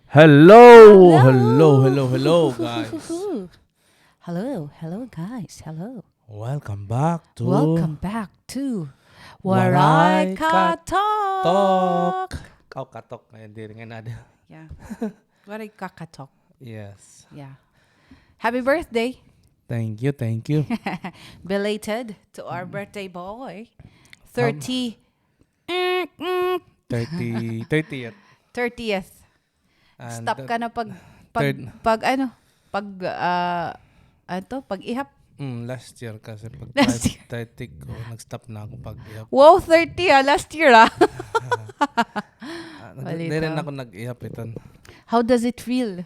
Hello, guys. Hello, guys. Hello. Welcome back to Welcome back to Waray Waray Ka Talk. Talk. Kau katok ngayon din nga ada. Yeah. Waray Ka Talk. Yes. Yeah. Happy birthday. Thank you. Belated to our birthday boy. 30. 30th. 30th. And Stop ka na pag ihap. last year kasi pag Last year. 30 ko, nag-stop na ako pag-ihap. Wow, 30 last year Balita. Hindi rin ako nag-ihap ito. How does it feel?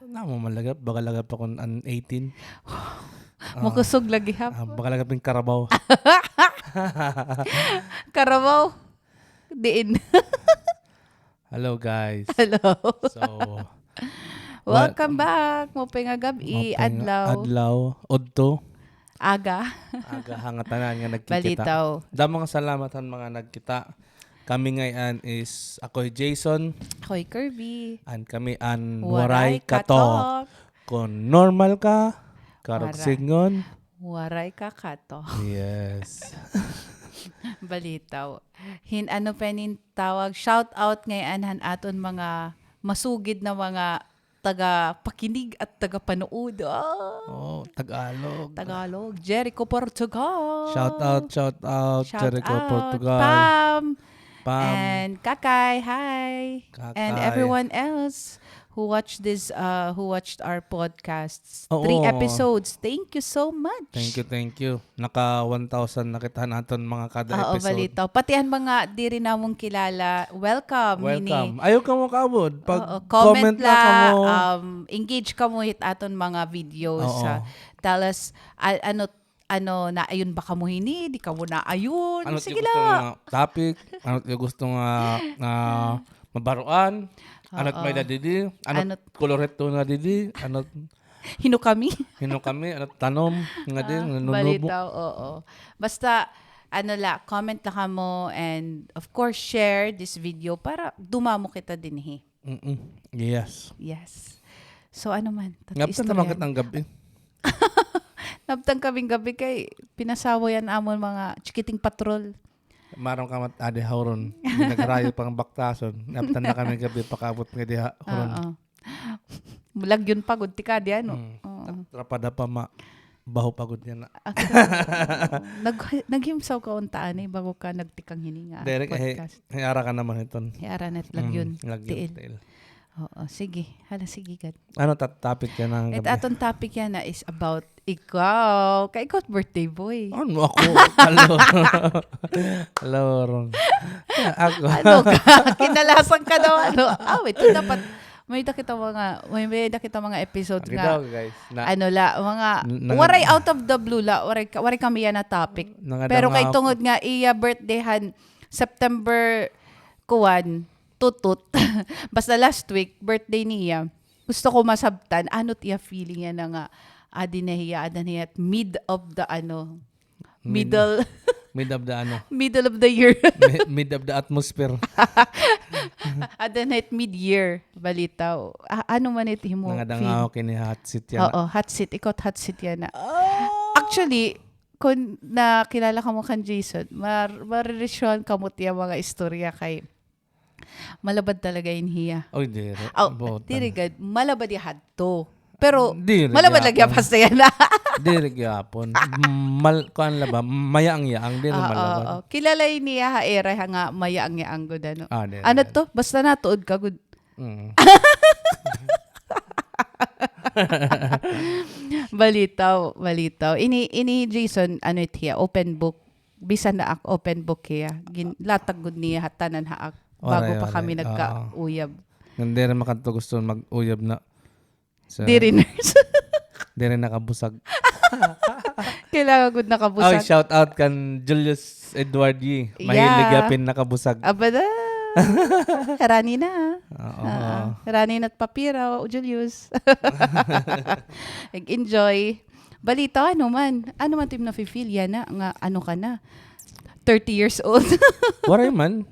Namo malagap, baka lagap ako ng 18. Makusog lagi hap. Baka lagap yung Carabao. Carabao. Diin. Hello guys. Hello. So, Welcome back. Mopay nga gabi. Adlaw. Odto. Aga. Aga hangatanan nga nagkikita. Balitaw. Damo nga salamatan mga nagkita. Kami ngayon is ako'y Jason Ako'y Kirby. and kami an Waray Katok. Katok. Kung normal ka, karog Waray. singon. Waray ka kato. Yes. Balitaw. Ano pa nin tawag? Shout out ngayon aton mga masugid na mga taga-pakinig at taga-panood. Tagalog. Tagalog. Jericho, Portugal. Shout out Jericho, Portugal. Pam. And Kakay, hi. Kakay. And everyone else who watched our podcasts. Oo. 3 episodes. Thank you so much. Thank you. Naka 1,000 nakita natin mga kada Oo, episode. balitaw. Pati ang mga di rin namong kilala. Welcome. Ayaw ka mo kaabod. Pag Comment lang ka mo. engage ka mo hit aton mga videos. Oo. Tell us, na ayun ba ka mo hini? Di ka mo na ayun. Ano Sige yung gusto la. nga topic? Ano yung gusto nga mabaruan? Ano may na didi? Ano koloreto na didi? Ano Hino kami. hino kami? Ano tanom? Nga din? Nanunubo? Balitaw, oo. Basta, comment lang ka mo and of course, share this video para dumamo kita din Yes. Yes. So, ano man. Ngapta naman kitang gabi. Naptang kaming gabi kay pinasawa yan amon mga chikiting patrol. Marang kamat ade hauron. Nagarayo pang baktason. Ngapta na kami gabi pakabot nga di hauron. Oo. Mulag yun pagod ti ka di ano. Rapada pa baho pagod yan na. Naghimsaw ka untaan bago ka nagtikang hininga. Derek, Podcast. hayara ka naman iton. Hiaranet lag yun. Lagyon. Tiil. Oo, sige. Sige gad. Ano topic yan ang At gabi? atong topic yan na is about ikaw. Kay ikaw birthday boy. Ano ako? Hello, Ron. Ako. Ano ka? Kinalasan ka daw. Wait. Dapat may nakita mga episodes nga. Daw, guys. Waray out of the blue la. Waray kami yan na topic. Pero kay tungod nga iya birthdayhan September kuwan tutut. Basta last week birthday niya. Gusto ko masabtan ano't iya feeling yan na nga adinahiya at mid of the middle middle of the year. Mid of the atmosphere. Adanit mid-year balitaw. Ano man ito mo? Nangadang ako kini hot seat yan. Oo, hot seat. Ikaw hot seat yan na. Actually, kung nakilala ka mo kan Jason, mariresyon ka mo tiya mga istorya kay malabad talaga yun hiya. Oy, dire. Dirigad, malabad yan to. Pero, Dire malabad gyapon. lagi ang pasta yan na. Dire gyapon. Kuan la ba? Mayaang-yaang dire malabad. Kilala yun niya haera nga mayaang-yaang good ano. Dire. Ano to? Basta natuod ka good. Balitaw. Ini Jason, itiya, open book. Bisan na ak open book hiya. Latag good niya hatanan haak. Bago pa kami nagka-uyab. Hindi rin makanto gusto mag-uyab na. So, Diriners. Di rin nakabusag. Kailangan good nakabusag. Shout out kan Julius Edward Yi. Mahilig yapin nakabusag. Abada. Rani na. Oo. Rani na't papira, Julius. Enjoy. Balita, ano man team na feel yan na, nga ano ka na. 30 years old. Waray man.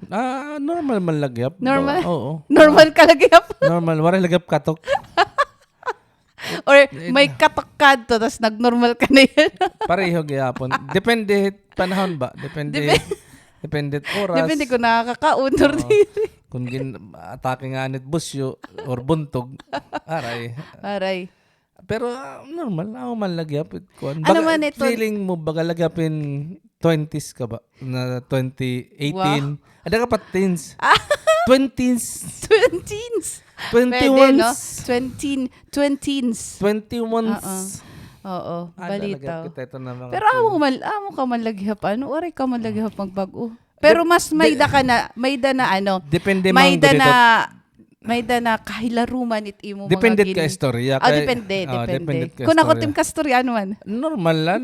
Normal man lagyap. Normal? Oo. Normal ka lagyap. Normal. Waray lagyap katok. Or may katok to, tapos nag-normal ka na yan. Pareho gyapon. Depende panahon ba? Depende oras. Depende kung nakaka-unor dito. Kung atake nga nit busyo or buntog. Aray. Aray. Pero normal. Ako man lagyap. Ano man ito? Feeling mo baga lagyapin 20s ka ba? Na 2018. Wow. Ada ka pa teens. 20s. 20s. 21s. Pwede, no? 20s. 21s. Oo, balitaw. Kita ito na mga Pero amo ka man laghihap, ano? Oray ka man laghihap magbago. Pero mas mayda na ano. Depende mayda man na kahilaruman it imo mga depende ka istorya. Depende. Kung ako tim kastorya ano man. Normal lang.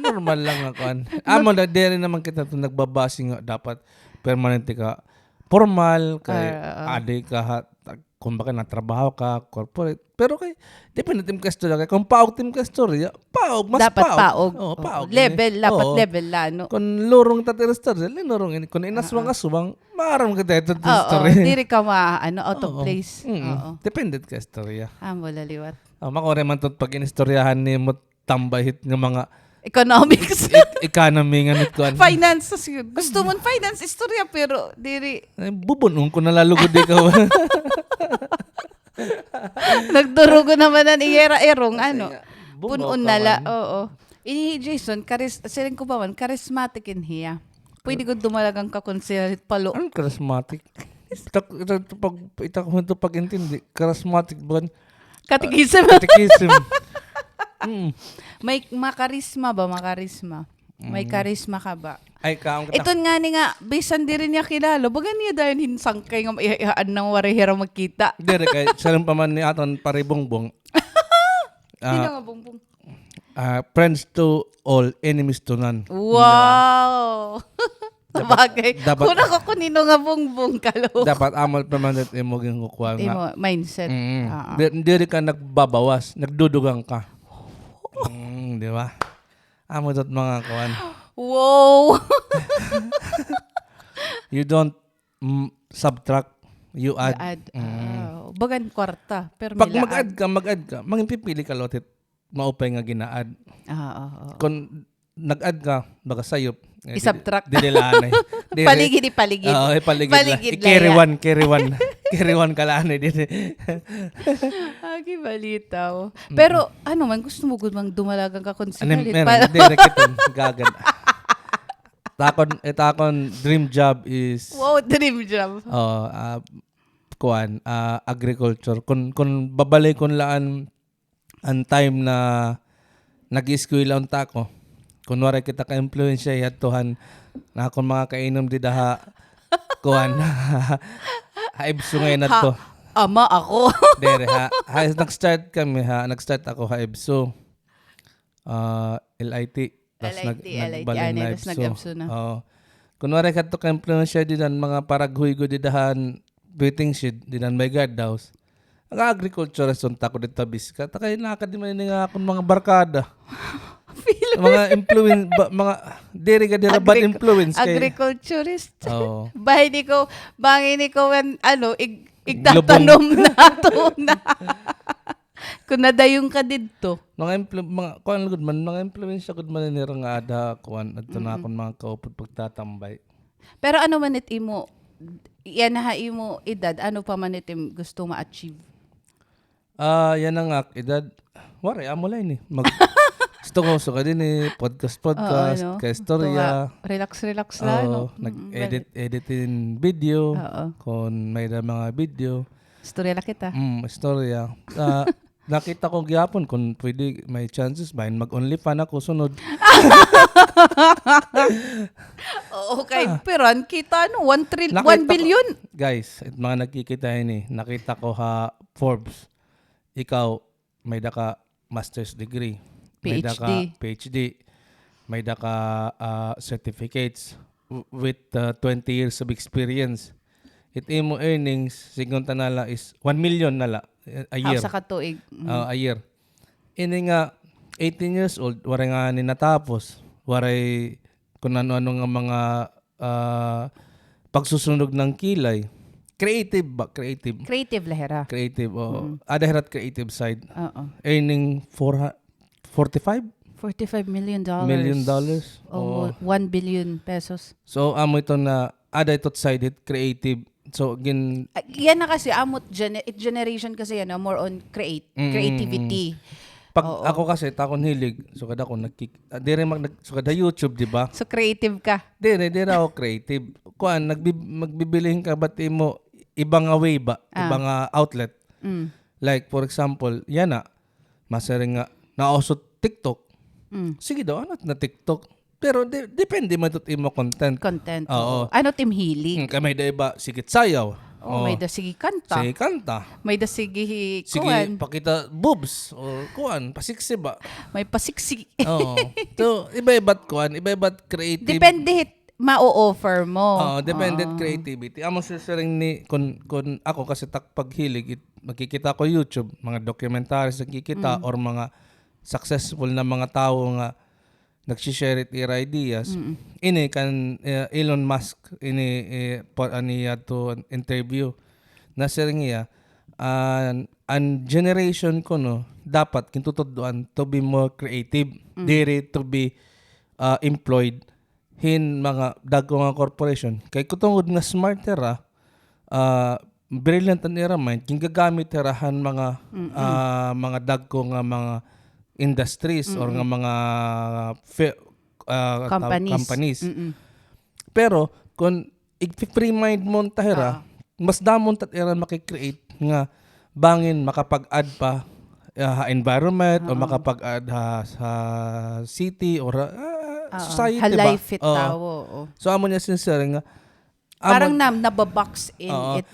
Normal lang ako. Amo na dere naman kita to nagbabase nga dapat permanente ka formal kay ade ka kung baka natrabaho ka corporate pero kay depende tim ka istorya kay kung paog tim ka istorya paog mas dapat paog. Paog. Level dapat level la no. Kung lurong tatir istorya linurong ini kung inaswang asubang maram kita ito istorya. Diri ka out of place. Depende ka istorya. Amo laliwat. Makore man tot pag inistoryahan ni mo tambahit ng mga economics. Economy nga nito. Finances yun. Gusto mo finance istorya pero diri. Bubunong ko nalalugod ikaw. Nagdurugo naman ang iyera-erong ano. Bumaw Punon ka nala. man. Oo. Ini Jason, siling ko pa man, charismatic in hiya. Pwede ko dumalagang kakonsiyalit palo. Anong charismatic? Itak mo ito pag-intindi. Charismatic ba? Katigism. Katikisim. May makarisma ba? May karisma ka ba? Ay, kaong Ito nga ni nga, bisan di rin niya kilalo. Baga niya dahil hinsangkay nga maihaan ng warihira magkita. Dire kay salang pa man ni aton paribongbong. Hindi nga bongbong. Friends to all, enemies to none. Wow! Sabagay. dapat- Kuna ko kunino nga bongbong kalo. Dapat amal pa man at imo ging kukuha nga. Imo, mindset. Diri ka nagbabawas, nagdudugang ka. Di ba? Amo dot mga kawan. Wow! You don't subtract, you add. Add. Bagan kwarta. Pero Pag may mag-add ka, mangipipili ka lotit, maupay nga gina-add. Kung nag-add ka, baga sayop. I-subtract. Didilanay. Paligid. Oo, paligid lang. Paligid Carry lang. one. Carry one ka lang. Agi balitaw. Pero ano man, gusto mo mang dumalagang ka konsigalit. Hindi, nakiton. Gagad. Takon dream job is Wow, dream job. agriculture. Kung babalay kun laan ang time na nag-school ang tako. Kunwari kita ka-influensya yatuhan na akong mga kainom di daha kuhan haibso ngayon na to. Ama ako. Dere ha. Nag-start kami ha. Nag-start ako haibso. LIT. Tapos nag-abso na. Kunwari ka to ka-influensya di dan mga paraghuigo di dahan waiting shed di dan may guardhouse. Ang agriculture son tako dito biska. Takay nakadiman nga akong mga barkada. Mga influence mga diri bad influence kay Agriculturist. Oo. Bangin ko igtatanom na to na. Kung nadayong ka dito. Mga kuan gud man mga influence gud man ni nga ada kuan adto na akong mga kaupod pagtatambay. Pero ano man it imo yan na imo edad ano pa man it gusto ma-achieve? Yan ang edad. Wari amo lay ni. Gusto ko ka din podcast, kay istorya. Relax lang. No? Nag-editin video. Kung may na mga video. Istorya lang kita. Istorya. Nakita ko gyapon kung pwede may chances ba mag-only fan ako sunod. Okay, pero kita 1 billion. Guys, mga nagkikita ini, nakita ko Forbes. Ikaw may daka master's degree. May daka PhD. May daka certificates with 20 years of experience. It imo earnings sigon tanala is 1 million nala a year. Sa katuig. A year. Ini nga 18 years old, waray nga ni natapos. Waray kung ano-ano nga mga pagsusunog ng kilay. Creative ba? Creative. Creative lahera. Creative, Adahirat creative side. Oo. Earning $45 $45 million. million. O 1 billion pesos. So, amo ito na, ito't side it, creative. So, Yan na kasi, amot generation kasi yan, more on creativity. Pag ako kasi takon hilig, so kada ko so kada YouTube, di ba? So creative ka. Dire ako creative. Kuan magbibilihin ka ba't mo ibang way ba? Ibang outlet. Like for example, yan na masaring nga naosot TikTok. Sige daw na TikTok. Pero depende man ito imo content. Oo. Ano team healing? Kamay da iba sigit sayaw. May da sige kanta. Sige kanta. May da sige Sige, kuan. pakita boobs or kuan, pasiksi ba? May pasiksi. Oo. So, iba-iba't kuan, iba-iba't creative. Depende ma-o-offer mo. Dependent creativity. Amo siring ni kun ako kasi paghilig, makikita ko YouTube, mga documentaries nakikita or mga successful na mga tao nga nag-share it their ideas. Ini kan Elon Musk aniya to interview na siring niya an generation ko no dapat kintutuduan to be more creative, diri to be employed hin mga dagko nga corporation kay kutungod nga smarter brilliant an era mind king gagamit terahan mga dagko nga mga industries or nga mga companies. Pero kung i-free mind mo tahira, mas damon tatira makikreate nga bangin makapag-add pa environment o makapag-add sa city or society ba? Life it tawo. So amo niya sincere nga parang nababox in it.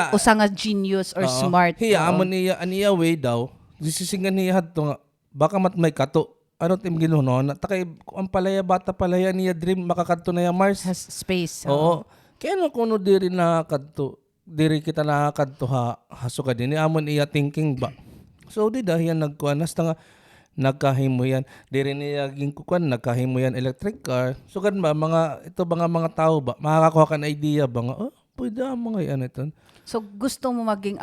Usa nga genius or smart. Amo niya aniya way daw. Disisingan niya hadto nga baka may kato. Ano tim ginuno na takay ang palaya bata palaya niya dream makakadto na ya Mars. Has space. Oo. Kaya no kuno diri nakakadto. Diri kita nakakadto haso ka din amon iya thinking ba. So di dahiyan nagkuan hasta nga nagkahimo yan. Diri niya ginkukuan nagkahimo yan electric car. So kan ba mga mga tao ba makakakuha kan idea ba nga pwede mga yan ito. So gusto mo maging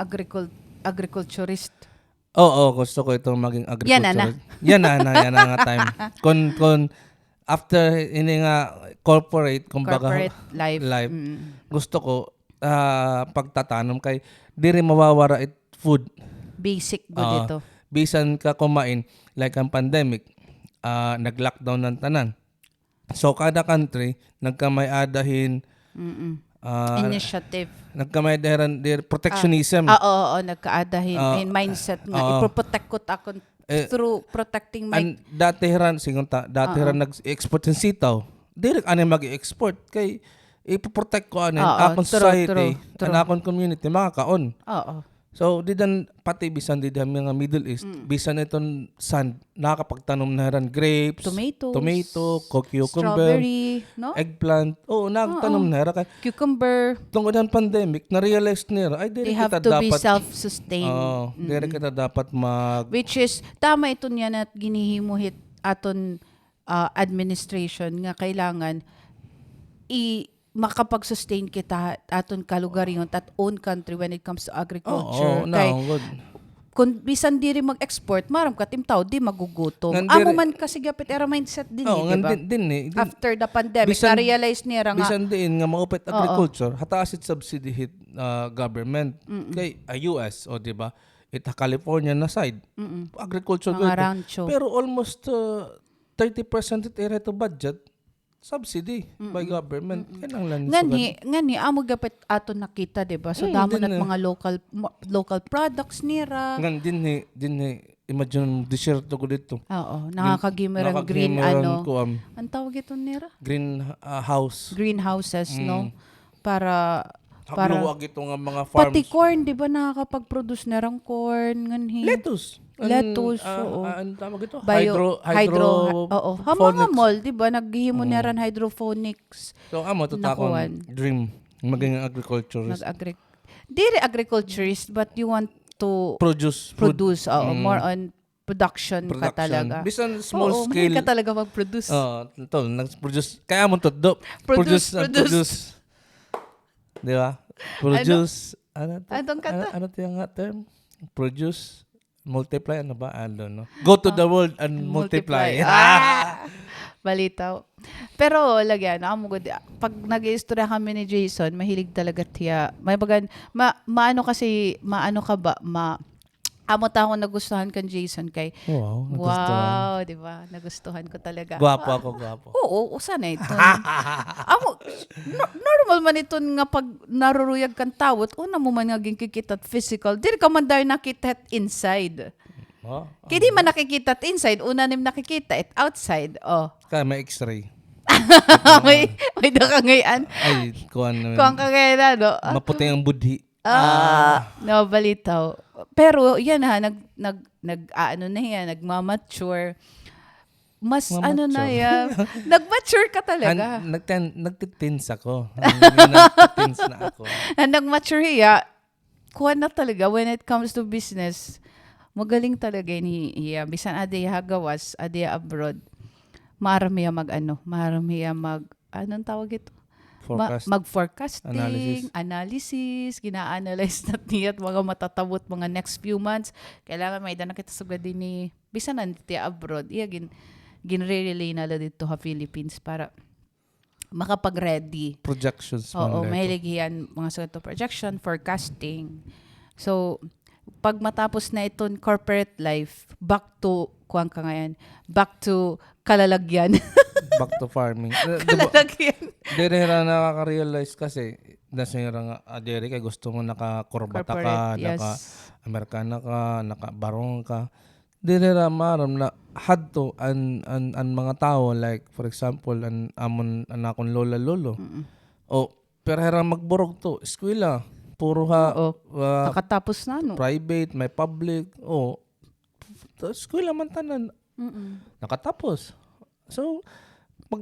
agriculturist? Oo, gusto ko itong maging agriculturist. Yan na nga time. Kun after ini nga corporate life. Gusto ko pagtatanom kay diri mawawara it food. Basic good ito. Bisan ka kumain like ang pandemic, nag-lockdown ng tanan. So kada country nagkamay-adahin initiative. Nagkamay-adahin protectionism. Oo, nagkaadahin mindset nga ipoprotect ko takon through protecting my datiran nag-export ng sitaw. Dili ani mag-export kay ipoprotect ko akong society, akong community makakaon. Oo. So didan pati bisan didan mga Middle East, bisan iton sand nakakapagtanom na ran grapes, tomato, cucumber, strawberry, no? Eggplant. Nagtanom na ra kay cucumber. Tungod ang pandemic, na-realize nila ay they have to be self-sustained. Diri kita dapat which is tama ito niya na ginihimuhit aton administration nga kailangan makapag-sustain kita aton kalugaryon at own country when it comes to agriculture. Kung bisan diri mag-export, maram katim tao di magugutom. Amo man kasi gapit era mindset din diba? After the pandemic, na-realize niya nga bisan din nga maupit agriculture, hataas it subsidy hit government kay US o diba? Ita California na side. Agriculture pero almost 30% it era to budget subsidy by government. Ngani amo gapit ato nakita diba? So damo nat mga local products nira. Ngan din imagine desierto ko dito. Oo, nakakagimerang green ang tawag ito nira? Greenhouses, no? Para luwag ito nga mga farms. Pati corn, di ba nakakapag-produce na rang corn? Lettuce. Oo. Ano tawag ito? Oo. Mga mall, di ba? Naghihimo na ran hydroponics. So, tutakon dream. Maging agriculturist. Diri agriculturist, but you want to produce. More on production ka talaga. Bisan small Oo, scale. mahilig ka talaga mag-produce. Ito, nag-produce. Kaya mo to, produce. Di ba? Produce. Anong kanta? Ano yung nga term? Produce, multiply, ano ba? I don't know. Go to the world and multiply. Balitaw. Pero lagyan, pag nag-iistorya kami ni Jason, mahilig talaga tiya. May bagan, maano ka ba? Amo ta ako nagustuhan kan Jason kay. Wow, di ba? Nagustuhan ko talaga. Gwapo ako, gwapo. Oo, usa na ito. Normal man ito nga pag naruruyag kang tawot, una mo man naging kikitat physical, dili ka man dahil nakitat inside. Kaya di man nakikita inside, una nim nakikita it outside. Kaya may x-ray. may ka ngayon. Ay, kuhan ka ngayon, no? Maputi ang budhi. No, balitaw. Pero yan nagmamature. Mas nagmature ka talaga. Nagtitins ako. Nagtitins na ako. Nagmature hiya, kuha na talaga when it comes to business. Magaling talaga ni iya. Bisan adiya gawas, adiya abroad. Maramiya anong tawag ito? Mag-forecasting, analysis, gina-analyze na niya at mga matatabot mga next few months. Kailangan may dana kita sugad din ni bisan nandiya abroad. Iya ginrelay nala dito sa Philippines para makapag-ready. Projections. Oo, mahilig yan mga sugat to projection, forecasting. So, pag matapos na itong corporate life, back to kalalagyan. Back to farming. Kalalagyan. Dere na nakaka-realize kasi nasira nga dere kay gusto mo naka-korbata ka, naka-Amerikana ka, naka-barong ka. Dere ra maram na hadto an mga tao like for example an akong lola lolo. Pero hera magburog to, eskwela. Puro nakatapos na, no? Private, may public. Eskwela man tanan. Nakatapos. So, pag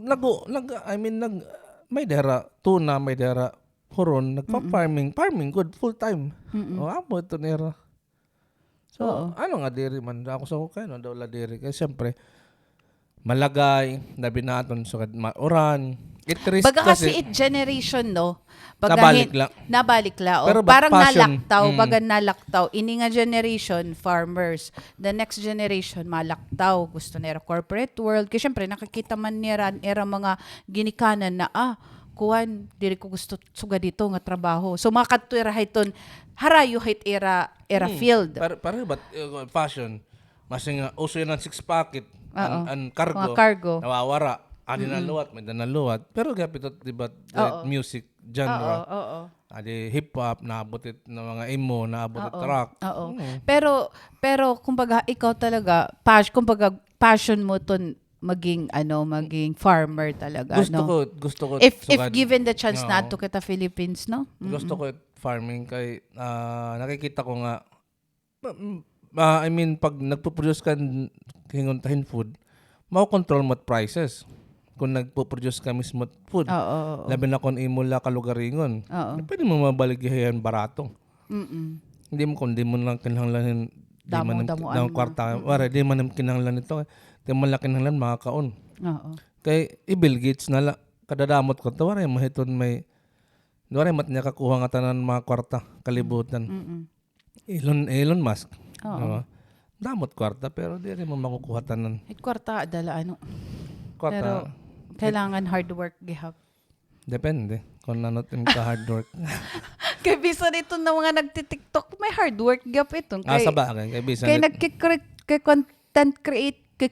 may dera tuna, may dera huron, nagpa-farming. Farming, good, full time. Amo ito nera. So, ano nga diri man. Ako sa kaya, daw la diri. Kasi siyempre, malagay, nabinaton sa oran. Baga kasi generation, no? Nabalik lang. Pero parang nalaktaw. Ini nga generation, farmers. The next generation, malaktaw. Gusto nila corporate world. Kasi syempre, nakikita man nila mga ginikanan na, kuwan, diri ko gusto suga dito nga trabaho. So, makatwira hiton, harayo hit era field. Pero fashion, mas nga, uso yun ang six pocket, ang cargo. Nawawara. Adi na luwat, may naluwat. Pero gapit at diba music genre. Adi hip-hop, naabotit na mga emo, naabotit rock. Pero kumbaga ikaw talaga, passion mo ton maging farmer talaga. Gusto ko. If given the chance na to kita Philippines, no? Gusto ko farming kay nakikita ko nga pag nagpo-produce ka hinguntahin food, mau-control mo prices. Kung nagpo-produce ka mismo food. Labi na kung imula kalugaringon. Pwede mo mabaligyahan barato. Hindi mo lang kinahanglanin damo kwarta. Di man kinahanglan ito. Di mo lang kinahanglan makakaon. Kay Bill Gates na kadadamot ko. Waray mahiton waray mat niya kakuha nga tanan mga kwarta. Kalibutan. Elon Musk. Damot kwarta pero di rin mo makukuha tanan. Kwarta adala Kwarta. Pero kailangan hard work gihap. Depende kung ano ka hard work. Kay bisa nito na mga nagti-TikTok, may hard work gap ito. Sa bagay. Kay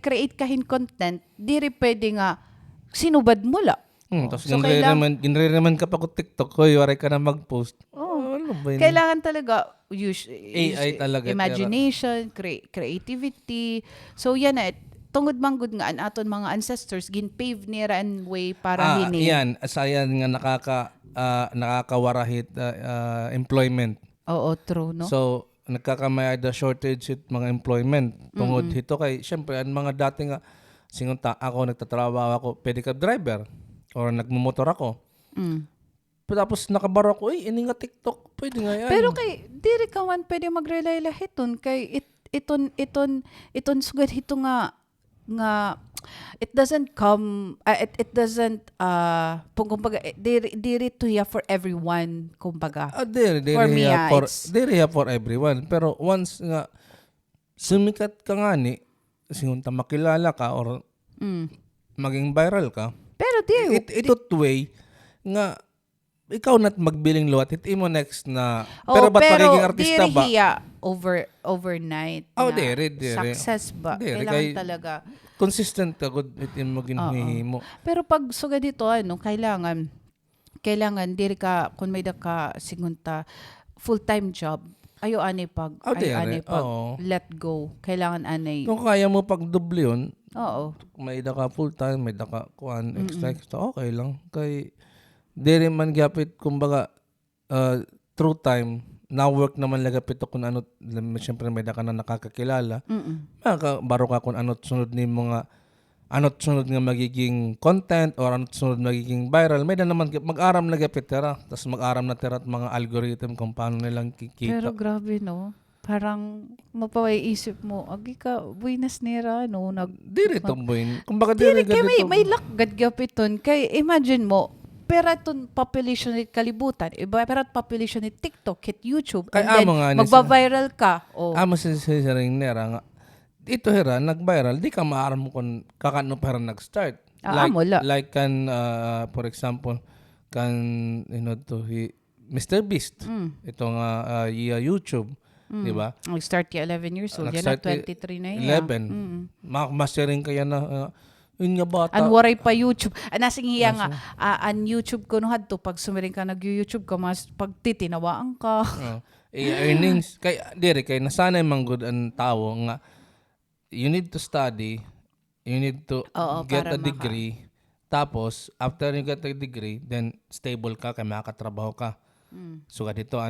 create kahin content, di rin pwede nga sinubad mo la. Tapos ginre naman ka pa ko TikTok, waray ka na mag-post. Ano ba yun? Kailangan talaga AI talaga. Imagination, creativity. So yan tungod manggod nga aton mga ancestors ginpave nira and way para hini. Yan, asayan nga nakakawarahit employment. Oo, true, no? So, nagkakamay the shortage it mga employment. Tungod hito kay, syempre, ang mga dati nga, singunta, ako nagtatrabaho ako, pedicab driver, or nagmumotor ako. Tapos nakabaro ako, ini nga TikTok, pwede nga yan. Pero kay, diri ka man pwede mag-rely lahiton, kay iton sugad hito nga it doesn't come it doesn't kumbaga diri to ya for everyone kumbaga. For me, Diri for everyone. Pero once nga sumikat ka nga ni, sinunta makilala ka or maging viral ka, pero ito way nga ikaw nat magbiling luwat it imo next na pero ba't pagiging artista ba? Overnight Diri. Success ba? Kailangan talaga consistent ka good it imo ginhimo. Pero pag suga dito kailangan diri ka kun may da ka sigunta full-time job. Ayo ani pag let go. Kailangan anay. Kung kaya mo pag doble yun, may da ka full-time, may da ka kuan extra, okay lang. Kay diri man gyapit kumbaga through time na work naman lagapit kung ano syempre may da ka na nakakakilala. Baro ka kung ano't sunod ni mga ano't sunod nga magiging content or ano't sunod magiging viral. May da naman mag-aram lagapit tera. Tapos mag-aram na tera at mga algorithm kung paano nilang kikita. Pero grabe no. Parang mapaway isip mo, agi ka, buinas nera, no? Diri to buin. Kumbaga diri kay may lakgad gapiton. Kay imagine mo, pera ton population ni kalibutan, iba pera population ni TikTok, hit YouTube, and then magba-viral ka. Amo sa ring nera nga. Ito hera, nag-viral, di ka maaram kung kakano para nag-start. Like kan, for example, kan, Mr. Beast. Ito nga, YouTube. Diba? Nag-start ka 11 years old. Yan na 23 na yan. 11. Mastering kaya na, yun nga bata. Waray pa YouTube. Nasing iya nga, an YouTube ko no hadto pag sumiring ka nag-YouTube ka, mas pag titinawaan ka. Earnings. Kay nasanay man good ang tao nga, you need to study, you need to get a degree, tapos, after you get a degree, then stable ka, kaya makakatrabaho ka. So, dito,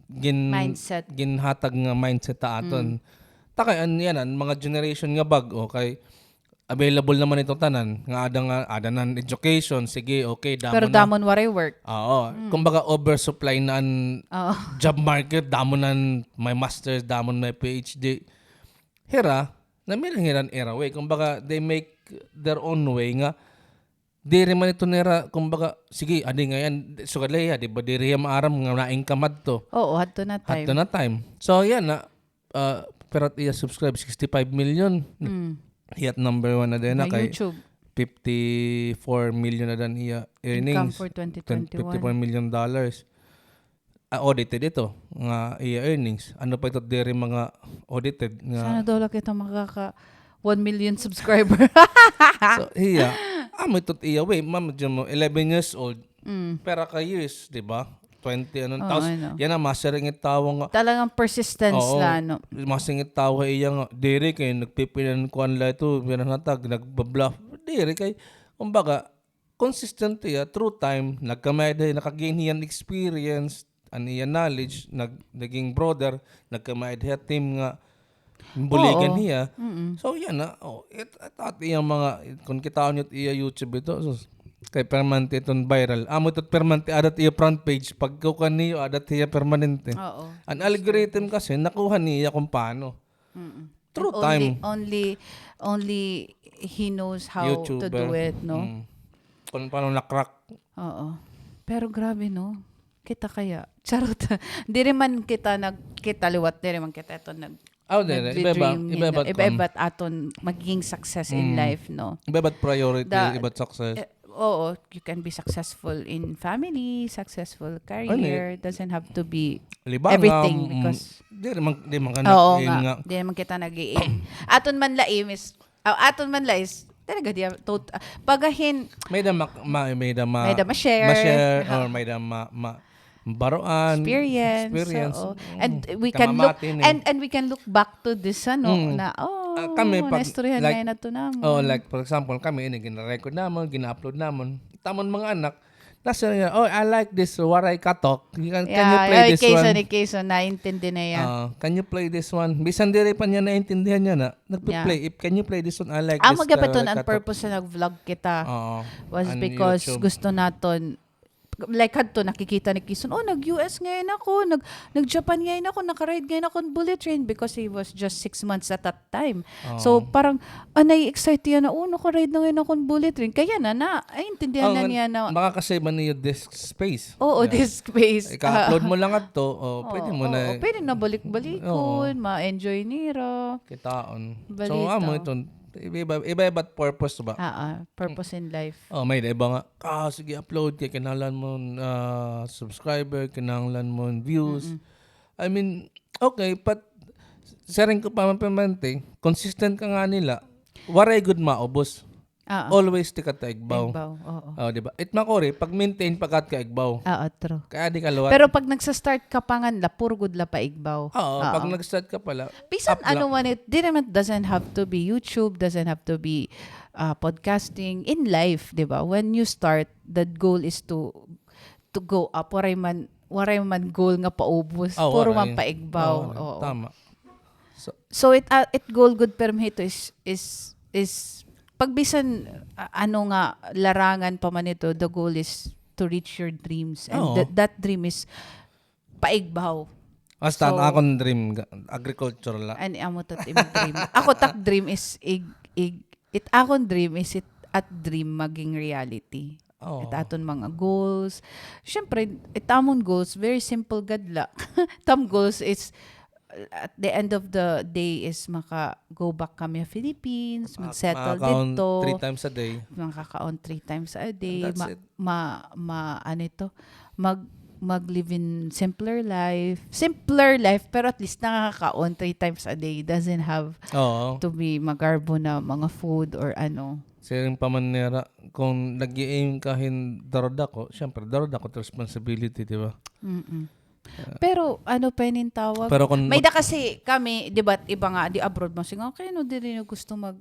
mindset. Ginhatag nga mindset ta aton. Takay yan mga generation nga bago kay available naman itong tanan nga ada nan education, sige, okay, damon. Pero damon waray work. Kumbaga oversupply na job market, damon nan may masters, damon may PhD. Hira, namilang hiran era way. Kumbaga they make their own way nga diri man ito nera, kumbaga, sige, adi nga yan, sugalaya, di ba, diri yan maaram nga na-income to. Hadto na time. So, yan na, pero iya subscribe, 65 million. Iyat number 1 na din na kay YouTube. 54 million na din iya earnings. Income for 2021. $54 million. Audited ito, nga iya earnings. Ano pa ito, diri mga audited. Nga. Sana dola kita makaka 1 million subscriber. So, iya. May tot iya way, ma'am, 11 years old. Pero ka years, di ba? 20 tapos yan ang masering itawa nga. Talagang persistence la, no? Masering itawa iya nga. Diri kay nagpipilan ko anla ito, pinanatag, nagbabluff. Diri kay, kumbaga, consistent iya, through time, nagkamay nakagain hiyan experience, iya knowledge, naging brother, nagkamay team nga, buligan niya. So yan na. At iyang mga kung kitaon niyo iya YouTube ito. So, kay permanente itong viral. Amo ito permanente adat iya front page. Pag kukan niyo adat iya permanente. Ang algorithm kasi nakuha niya kung paano. Through time. Only he knows how YouTuber to do it, no? Kung paano na-crack. Pero grabe, no? Kita kaya. Charot. Di rin man kita liwat. Di rin man kita ito iba-iba't aton magiging success in life, no? Iba-iba't priority, iba't success. You can be successful in family, successful career. Doesn't have to be everything because di man nga. Di man kita nag-i-aim. Aton man laim is talaga di pagahin may da ma-share or may da baroan experience. And we can look and we can look back to this na kami pag naistoryahan like, na to naman. Like for example kami gina-record namon, gina-upload namon. Tamon mga anak nasa niya, I like this waray katok. Can you play this one? Kaysa naintindi na yan. Can you play this one? Bisan diri pa niya naintindihan niya na. Nagpe-play. Can you play this one? I like this. Magabaton ang purpose na nag-vlog kita was because YouTube. Gusto naton like hadto nakikita ni Kison, nag-US ngayon ako, nag-Japan ngayon ako, naka-ride ngayon ako ng bullet train because he was just 6 months at that time. So parang nai-excite yan na naka-ride na ngayon ako ng bullet train. Kaya intindihan na niya na makakasave man niyo disk space. Oo, disk space. Ika-upload mo lang at to, pwede mo na. Pwede na balik-balikon, ma-enjoy nira. Kitaon. Balita. So amo ito, iba-iba't purpose ba? Purpose in life. May iba nga, sige upload kay kinahanglan mo subscriber, kinahanglan mo views. I mean, okay, but sharing ko pa man consistent ka nga nila. Waray good maubos. Always tika ta igbaw. Di ba? It makori pag maintain pagkat ka igbaw. True. Kaya di ka luwat. Pero pag nagsa-start ka pa nga la puro good la pa igbaw. Pag nag-start ka pala. Bisan man it doesn't have to be YouTube, doesn't have to be podcasting in life, di ba? When you start, the goal is to go up. Waray man goal nga paubos. Puro man paigbaw. Tama. So it goal good permito is pagbisan nga larangan pa man ito, the goal is to reach your dreams, and that dream is paigbaw. Basta akong dream agriculture la. Ani amo tat dream. Ako tak dream is akong dream is at dream maging reality. It aton mga goals. Syempre, itamon goals very simple gadla. Tam goals is at the end of the day is go back kami sa Philippines, mag-settle dito. 3 times a day. Makakaon 3 times a day. That's it. Mag-live in simpler life, pero at least nakakaon 3 times a day. Doesn't have to be magarbo na mga food or ano. Siring pa man nera, kung nag-i-aim ka darod ako, syempre darod ako responsibility, di ba? Pero pa yung tawag? Pero kung may da kasi kami, di ba, iba nga, di abroad mo, sige, okay, di rin gusto mag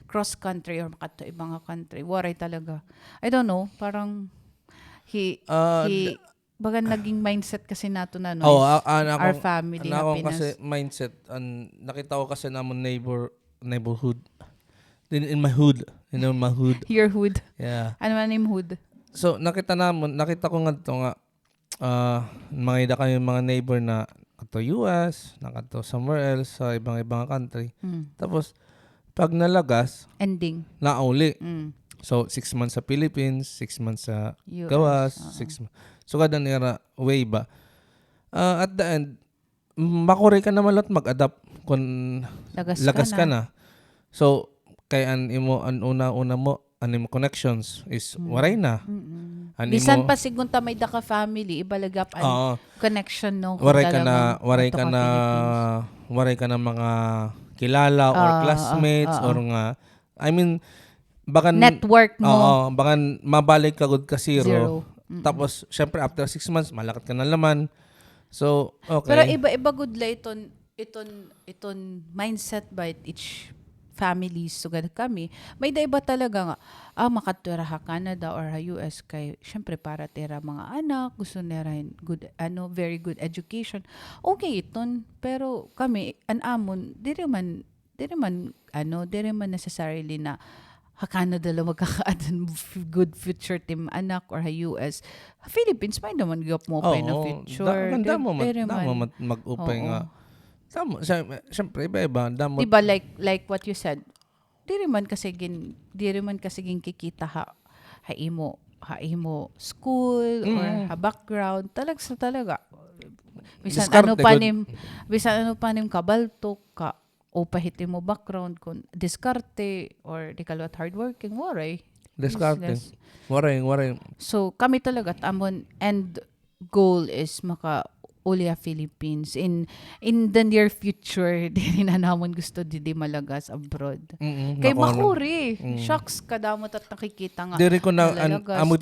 cross country or makato ibang country. Waray talaga. I don't know, parang baga naging mindset kasi nato na our family happiness. Kasi mindset, nakita ko kasi namon neighborhood. In my hood. Your hood. Yeah. Ano man yung hood? So, nakita ko nga ito nga, mga ida kayo mga neighbor na kato US, nakato somewhere else sa ibang country. Tapos, pag nalagas, ending. Nauli. So, 6 months sa Philippines, 6 months sa gawas, 6 months. So, kada nira, way ba? At the end, makuri ka naman lot mag-adapt kung lagas ka na. So, kaya an una mo, mo connections is waray na. Bisan pa sigunta may daka family, ibalagap connection no. Waray ka na mga kilala or classmates or nga, I mean, bakan network mo. Bakan mabalik ka good ka zero. Tapos syempre after 6 months malakat ka na laman. So, okay. Pero iba good la iton mindset by each families sugad kami. May iba talaga nga makatira ha Canada or ha US kay syempre para tira mga anak, gusto nila good very good education. Okay iton, pero kami anamon diri man necessarily na ha Canada lang magkakaadan good future team anak or ha US. Philippines may naman gap mo pa na future. Ganda mo mag-upay nga. Siyempre, iba-iba. Diba like what you said, di rin man kasi kikita ha imo school or ha background. Talaga. Bisan ano pa nim kabaltok ka o pahiti mo background kung diskarte or di kaluat hardworking, waray. Diskarte. Waray. So, kami talaga tamon and goal is uli Philippines in the near future di na namon gusto di malagas abroad kay makuri shocks kadamot at nakikita nga diri ko na amo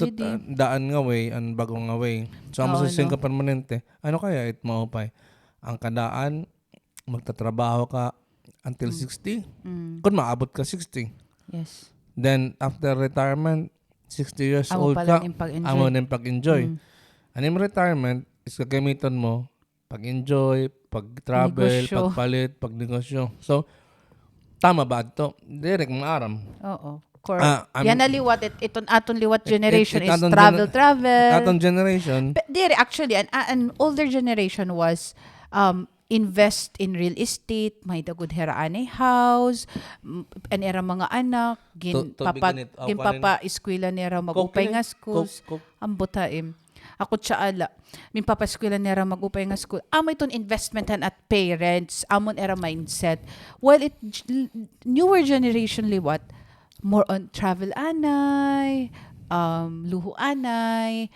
daan nga way an bagong nga way so amo sa sing permanente ano kaya it maupay ang kadaan magtatrabaho ka until 60 kung maabot ka 60 yes then after retirement 60 years old ka amo nang pag-enjoy anim retirement is gagamitan mo pag-enjoy, pag-travel, pagpalit, pag-negosyo. So, tama ba ito? Direct maaram. Oo. yan na liwat, iton aton liwat generation is aton travel. Atong generation. Dire, actually, an older generation was invest in real estate, may dagod heraanay house, an era mga anak, gin papa eskwela nera mag-upay nga schools. Ang butaim. Ako ala. Min papa eskwela nera mag-upay nga school. Amo iton investmentan at parents, amon era mindset. While newer generation liwat, more on travel anay, luho anay.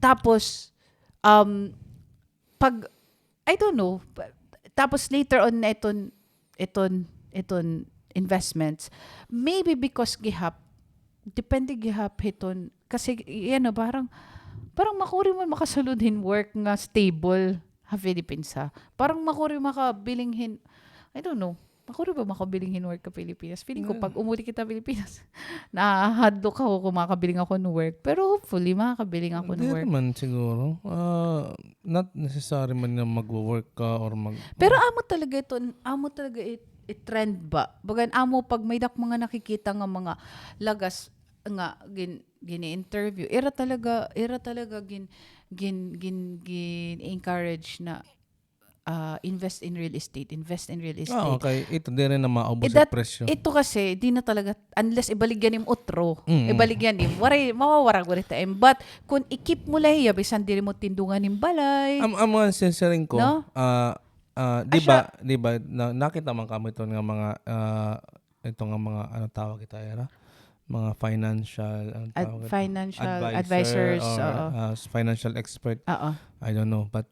Tapos pag I don't know, tapos later on na iton investments, maybe because depende gihap hiton kasi yan parang makuri mo makasuludhin work nga stable ha Philippines ha. Parang makuri makabilinghin, I don't know, makuri ba makabilinghin work ka Pilipinas? Feeling ko pag umuli kita Pilipinas, nahadlo ka kung makabiling ako ng work. Pero hopefully makakabiling ako ng work. Hindi naman siguro. Not necessary man nga mag-work ka or Pero amo talaga i-trend ba? Bagan amo pag may dak mga nakikita nga mga lagas nga gini-interview. Era talaga encourage na invest in real estate. Okay. Ito din rin na maubos sa presyo. Ito kasi, di na talaga, unless ibaligyan yung utro, ibaligyan yung, mawawara ko rin tayo. But, kung ikip mo lahiya, bisan di mo tindungan yung balay. Ang sensoring ko, no? di ba, nakita man kamo ito nga mga, ito nga mga, ano tawag kita era? Mga financial advisors or financial expert. I don't know, but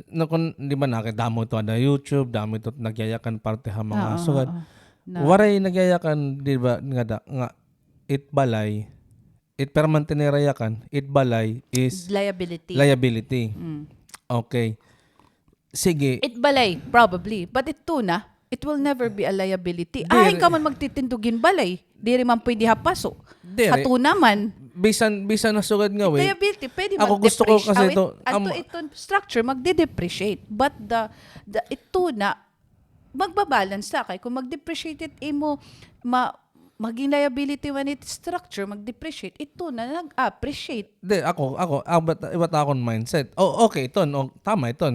kung di ba nakidamo ito na YouTube, damo ito nagyayakan parte ha mga sugad. Waray nagyayakan, di ba, nga it balay, it permantinerayakan, it balay is liability. Okay. Sige. It balay, probably. But it tuna, it will never be a liability. Ay, ka man magtitindugin balay. Di rin man pwede hapaso. Hatuna man. Bisan na sugad nga way. Liability, pwede ako gusto ko kasi ito. Ito structure, magde-depreciate. But ito na, magbabalance na kay. Kung mag-depreciate imo, maging liability man it structure, mag-depreciate, ito na nag-appreciate. Iwat akong mindset. Okay, ito. Tama, ito.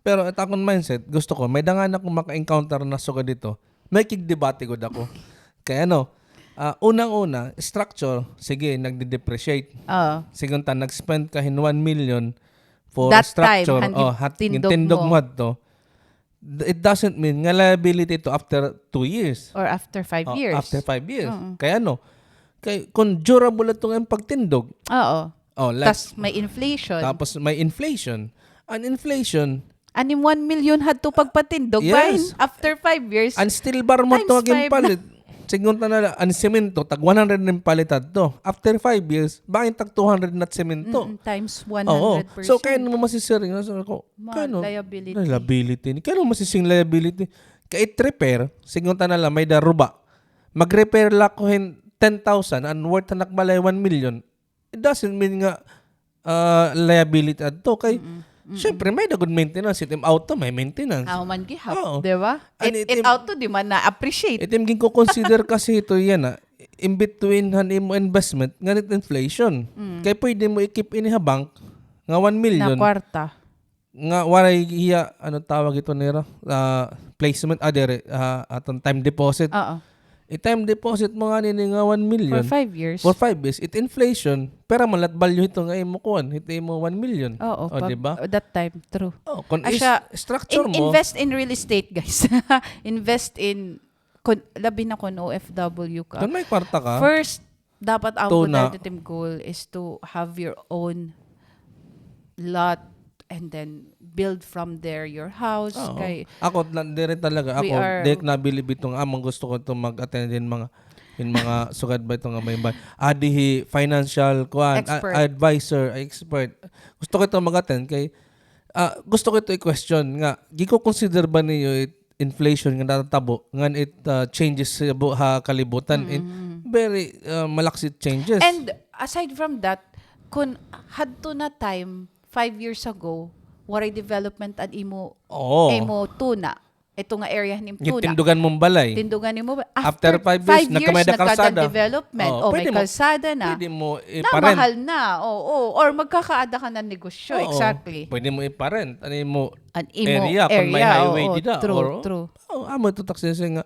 Pero ito akong mindset, gusto ko, may dangan akong maka-encounter na sugad dito, may kigdebate ko dako. Kaya unang-una, structure, sige, nagde-depreciate. Sige, nag-spend ka 1 million for that structure. Tindog mo to. It doesn't mean nga liability to after 2 years. Or after 5 years. After 5 years. Kaya kung durable itong pagtindog. Tapos may inflation. Ang inflation, anim 1 million had to pagpatindog. Yes. After 5 years. Ang steel bar mo to aging palit. Sigunta na ang semento, tag 100 ng palitad to. After 5 years, bakit tag 200 na semento? Times 100%. So, kaya mo masisiring. Liability. Kaya mo masising liability. Kaya it-repair, sigunta na lang, may daruba. Mag-repair lang ko 10,000 and worth na nakbalay 1 million. It doesn't mean nga liability at to. Kaya, syempre, may good maintenance. Itim auto, may maintenance. Man gihap, di ba? It auto, di man na-appreciate. Itim gin ko consider kasi ito yan in between mo investment, nganit inflation. Kaya pwede mo i-keep in bank nga 1 million. Na kwarta. Nga waray hiya, tawag ito nila? Placement, atong time deposit. I-time deposit mo nga nini nga 1 million. For 5 years. For 5 years. It inflation. Pero malat value ito nga mo kuhan. Ito mo 1 million. Diba? That time, true. Kung structure mo. Invest in real estate, guys. Invest in, labi na kung OFW ka. Kung may kwarta ka. First, dapat ang ultimate goal is to have your own lot and then build from there your house. Kay, ako, dire talaga. Ako, dek nabilib itong amang gusto ko itong mag-attend din mga sugad ba itong may adihi, financial, advisor, expert. Gusto ko itong mag-attend kay gusto ko ito i-question nga, giko consider ba niyo inflation nga natatabo nga it changes sa kalibutan very malaksit changes. And aside from that, kung hadto na time 5 years ago, waray development at imo tuna. ito nga area ni Yung Tuna. tindugan mong balay. Tindugan ni mo. After 5 years, nagkamay na kalsada. Oh, Development. May pwede kalsada na. Pwede mo Na iparent. mahal na. Oo. Or magkakaada ka ng negosyo. Oo, Exactly. pwede mo iparent. Ano mo An imo area, kung may highway oo, dida. True. Amo ito taksi nga.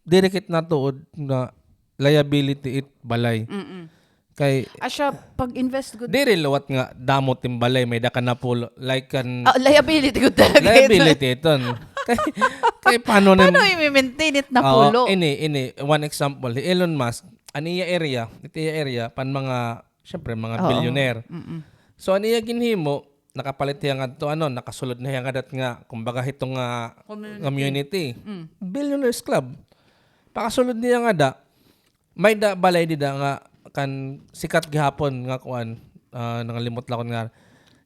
Diri kit natuod na liability it balay. Kay Asya, pag-invest good. diri lawat nga damot yung balay may daka na pulo like kan Liability good talaga. liability iton. kay paano Paano i-maintain it na pulo? Ini one example, Elon Musk aniya area pan mga syempre mga billionaire. So aniya ginhimo nakapalit yang adto nakasulod na yang adat nga kumbaga hitong nga community. Billionaires Club. Pakasulod niya nga may balay dida nga kan sikat gihapon nga kuan nangalimot la kon nga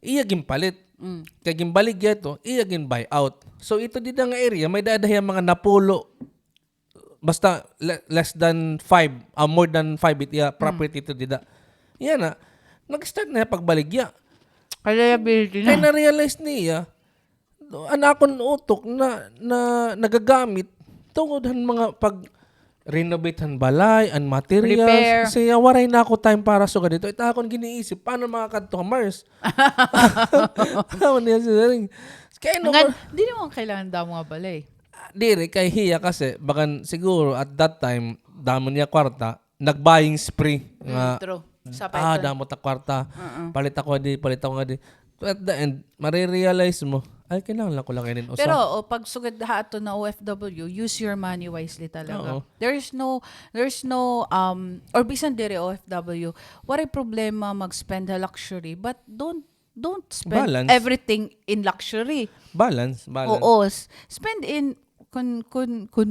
iya gimpalit kay gimbalik to iya gin buy out. So ito dida nga area may daadaya mga napulo basta less than 5 more than 5 itiya property to dida. Iya na nag-start na pagbaligya. Liability Kaya na. na-realize niya anakon utok na nagagamit tungod han mga pag renovate han balay and materials. Repair. Kasi waray na ako time para sa dito. Ito akong giniisip, paano makakadto ka Mars? Ano niya siya rin. Kaya Hindi naman kailangan daw mga balay. Diri, kay hiya kasi, bakan siguro at that time, damo niya kwarta, nag-buying spree. True. Sa Damo ta kwarta. Palit ako nga di. At the end, marirealize mo, ay, kailangan ko lang kainin usa. Pero pag sugad ato na OFW, use your money wisely talaga. Oo. There's no or bisan dire OFW, waray problema mag-spend ha luxury, but don't spend Balance. everything in luxury. Balance. Oo, spend in kun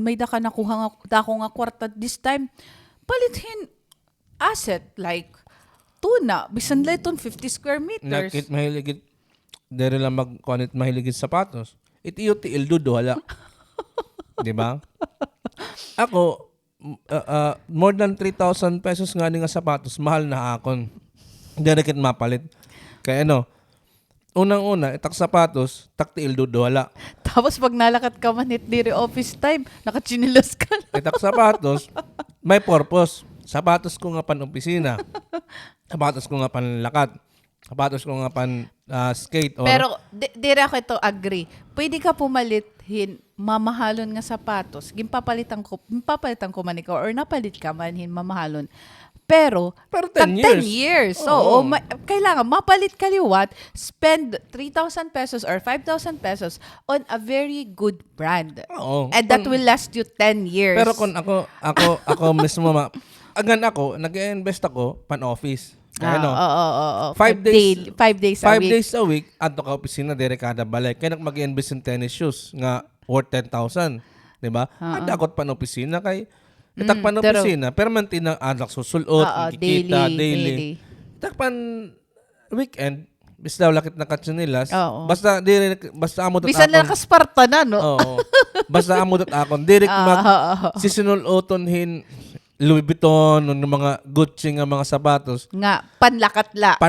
may da ka nakuha nga nga kwarta this time, palithin asset like tuna, bisan layton 50 square meters. Nakit mahiligit dere lang magkonit mahiligit sapatos. Itiyo ti ildudo hala. 'Di ba? Ako more than 3,000 pesos nga ni nga sapatos, mahal na akon. Dere kit mapalit. Kaya unang-una itak sapatos, tak ti ildudo hala. Tapos pag nalakat ka man dire office time, nakachinilas ka na. Itak sapatos, may purpose. Sapatos ko nga pan opisina. Sapatos ko nga pan lakat. Sapatos ko nga pan skate. Or, Pero dire ako ito agree. Pwede ka pumalit mamahalon nga sapatos. Gimpapalitan ko man ikaw or napalit ka manhin mamahalon. Pero 10 10 years. years. Oo. So, kailangan mapalit kaliwat, spend 3,000 pesos or 5,000 pesos on a very good brand. Oo. And that will last you 10 years. Pero kung ako mismo nag-invest ako pan-office. Kaya Oo. 5 days 5 days a 5 week. days a week adto ka opisina dire kada balay. Kaya mag-invest in tennis shoes nga worth 10,000, 'di ba? Adakot pan-opisina kay itak pan-opisina permanente na anak susulot, kikita daily. Itak pan weekend bis daw lakit na katsunilas. Basta amo tot Bisan lang kasparta na, no? Oo. Basta amo tot akon direct seasonal utonhin Louis Vuitton ng mga Gucci nga mga sapatos. Nga panlakat la.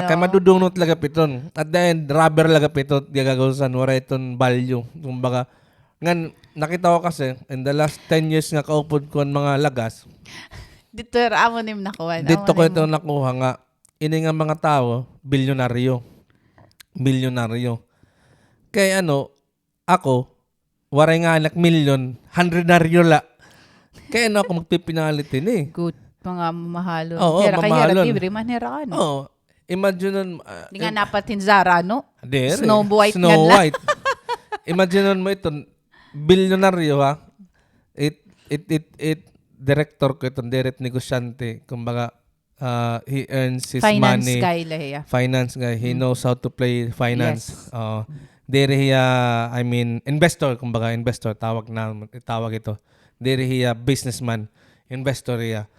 Kay madudunot laga piton. At the end rubber laga piton gagawsan wala iton value. Kumbaga ngan nakita ko kasi in the last 10 years nga kaupod ko ang mga lagas. Dito amo nim nakuha. Dito ko ito nakuha nga ini nga mga tao bilyonaryo. Kay ako waray nga anak milyon, 100 la. Kaya ako magpipinalit din Good. Mga mahalon. Oo, Hera kay mamahalon. hera libre man hera ka, no? Oo. Imagine nun. Di nga napatin Zara, no? Dere. Snow White Snow nga lang. White. Imagine mo ito, bilyonaryo ha. It director ko itong direct negosyante. Kumbaga, he earns his Finance money. guy lahiya. Finance guy. He knows how to play finance. Dere hiya, investor. Kumbaga, investor. Tawag ito. Dere hiya, businessman. Investor hiya.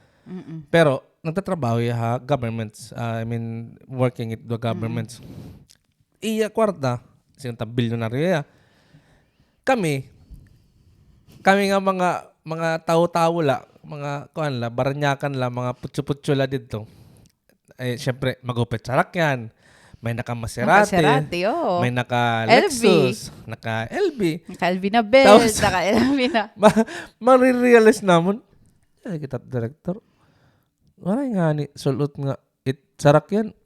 Pero, nagtatrabaho hiya governments. Working with the governments. Iya kwarta. Sinta bilyonaryo hiya. Kami nga mga tao-tao la, mga kuan la, baranyakan la, mga putso-putso la dito. Syempre, magupit sa rakyan, may naka-Maserati, oo. may naka-Lexus, naka-LV. Naka-LV na Benz, naka-LV na. Marirealize namon, kita director. Wala nga ni, sulot nga, sarak yan,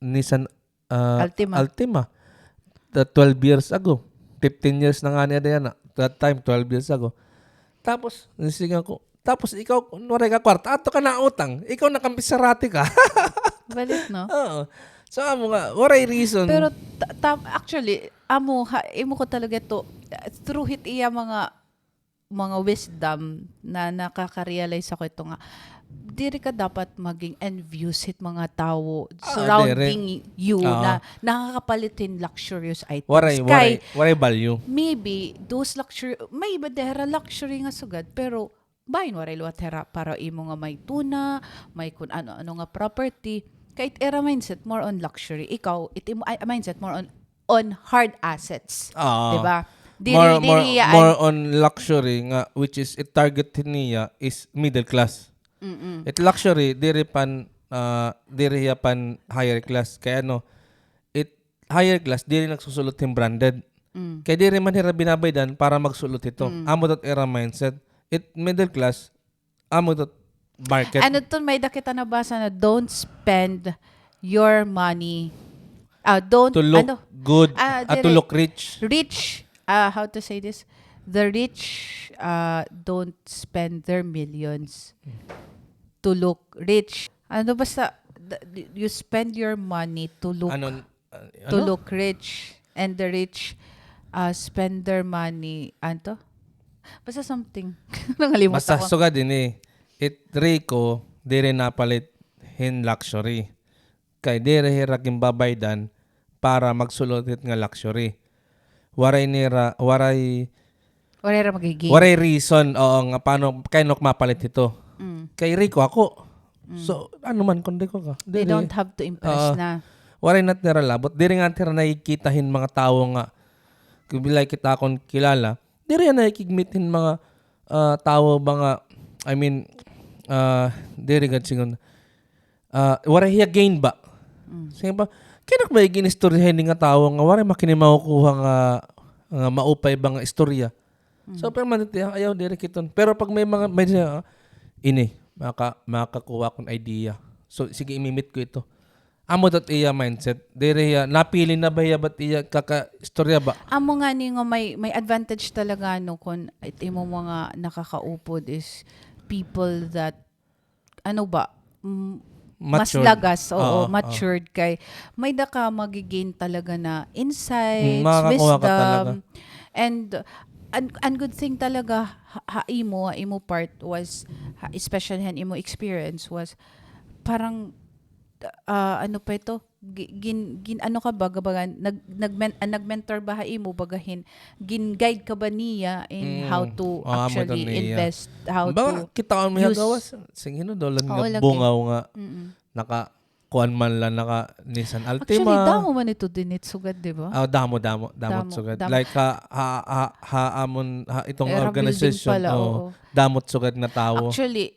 Nissan Altima. 12 years ago. 15 years na nga niya yan. That time, 12 years ago. Tapos, nisigang ko, tapos ikaw, kunwari ka kwarta, ato ka na utang. Ikaw nakampisarati ka. Balik, no? Oo. So, amo nga, waray reason. Pero, actually, imo ko talaga to, through it iya mga wisdom na nakaka-realize ako ito nga, diri ka dapat maging envious hit mga tao surrounding you na nakakapalitin luxurious items. Waray value. Maybe, those luxury, may iba dera luxury nga sugad, pero bayin waray luwatera para imo nga may tuna, may kun ano-ano nga property. Kahit era mindset more on luxury. Ikaw, imo mindset more on hard assets. Diba? More on luxury nga, which is it target niya is middle class. It luxury diri pan higher class, kaya higher class diri nagsusulot yung branded, kaya diri man hira binabaydan para magsulot ito. Amo dot era mindset, it middle class, amo dot market. Ano to, may kita nabasa na don't spend your money to look good, to look rich. How to say this, the rich don't spend their millions to look rich. Ano basta, you spend your money to look look rich, and the rich spend their money basta something. Nangalimutan basta ko. sugad din it Rico dire napalit hin luxury, kay dire hiraking babaydan para magsulot nga luxury. Waray magiging. Waray reason nga paano kay mapalit ito. Kay Rico ako. So, ano man kundi ko ka. They don't have to impress na. Waray nat nira labot. Diri nga tira nakikitahin mga tao nga. Kubilay kita akong kilala. Diri nga nakikigmitin mga tao mga, I mean, diri nga singon. Waray hiya gain ba? Sige ba? Kinak may ginistoryahin nga tao nga waray makinimakukuha nga maupay ba nga istorya. So, permanent ayaw diri kiton. Pero pag may makakuha kong idea. So, sige, imimit ko ito. Amo dot iya mindset. Dire ya, napili na ba iya ba't iya kaka-istorya ba? Amo nga ni nga may advantage talaga kung imo mga nakakaupod is people that, mas lagas, matured kay may daka magigain talaga na insights, wisdom, and good thing talaga imo part was, especially imo experience was parang nagmentor ba imo bagahin guide ka ba niya in how to actually invest, how to kita on may gawas singino dolan nga bungaw nga kuan man lang naka Nissan Altima. Actually, damo man ito din sugad, di ba? Damo sugad. Like itong organization pala, damot sugad na tao. Actually,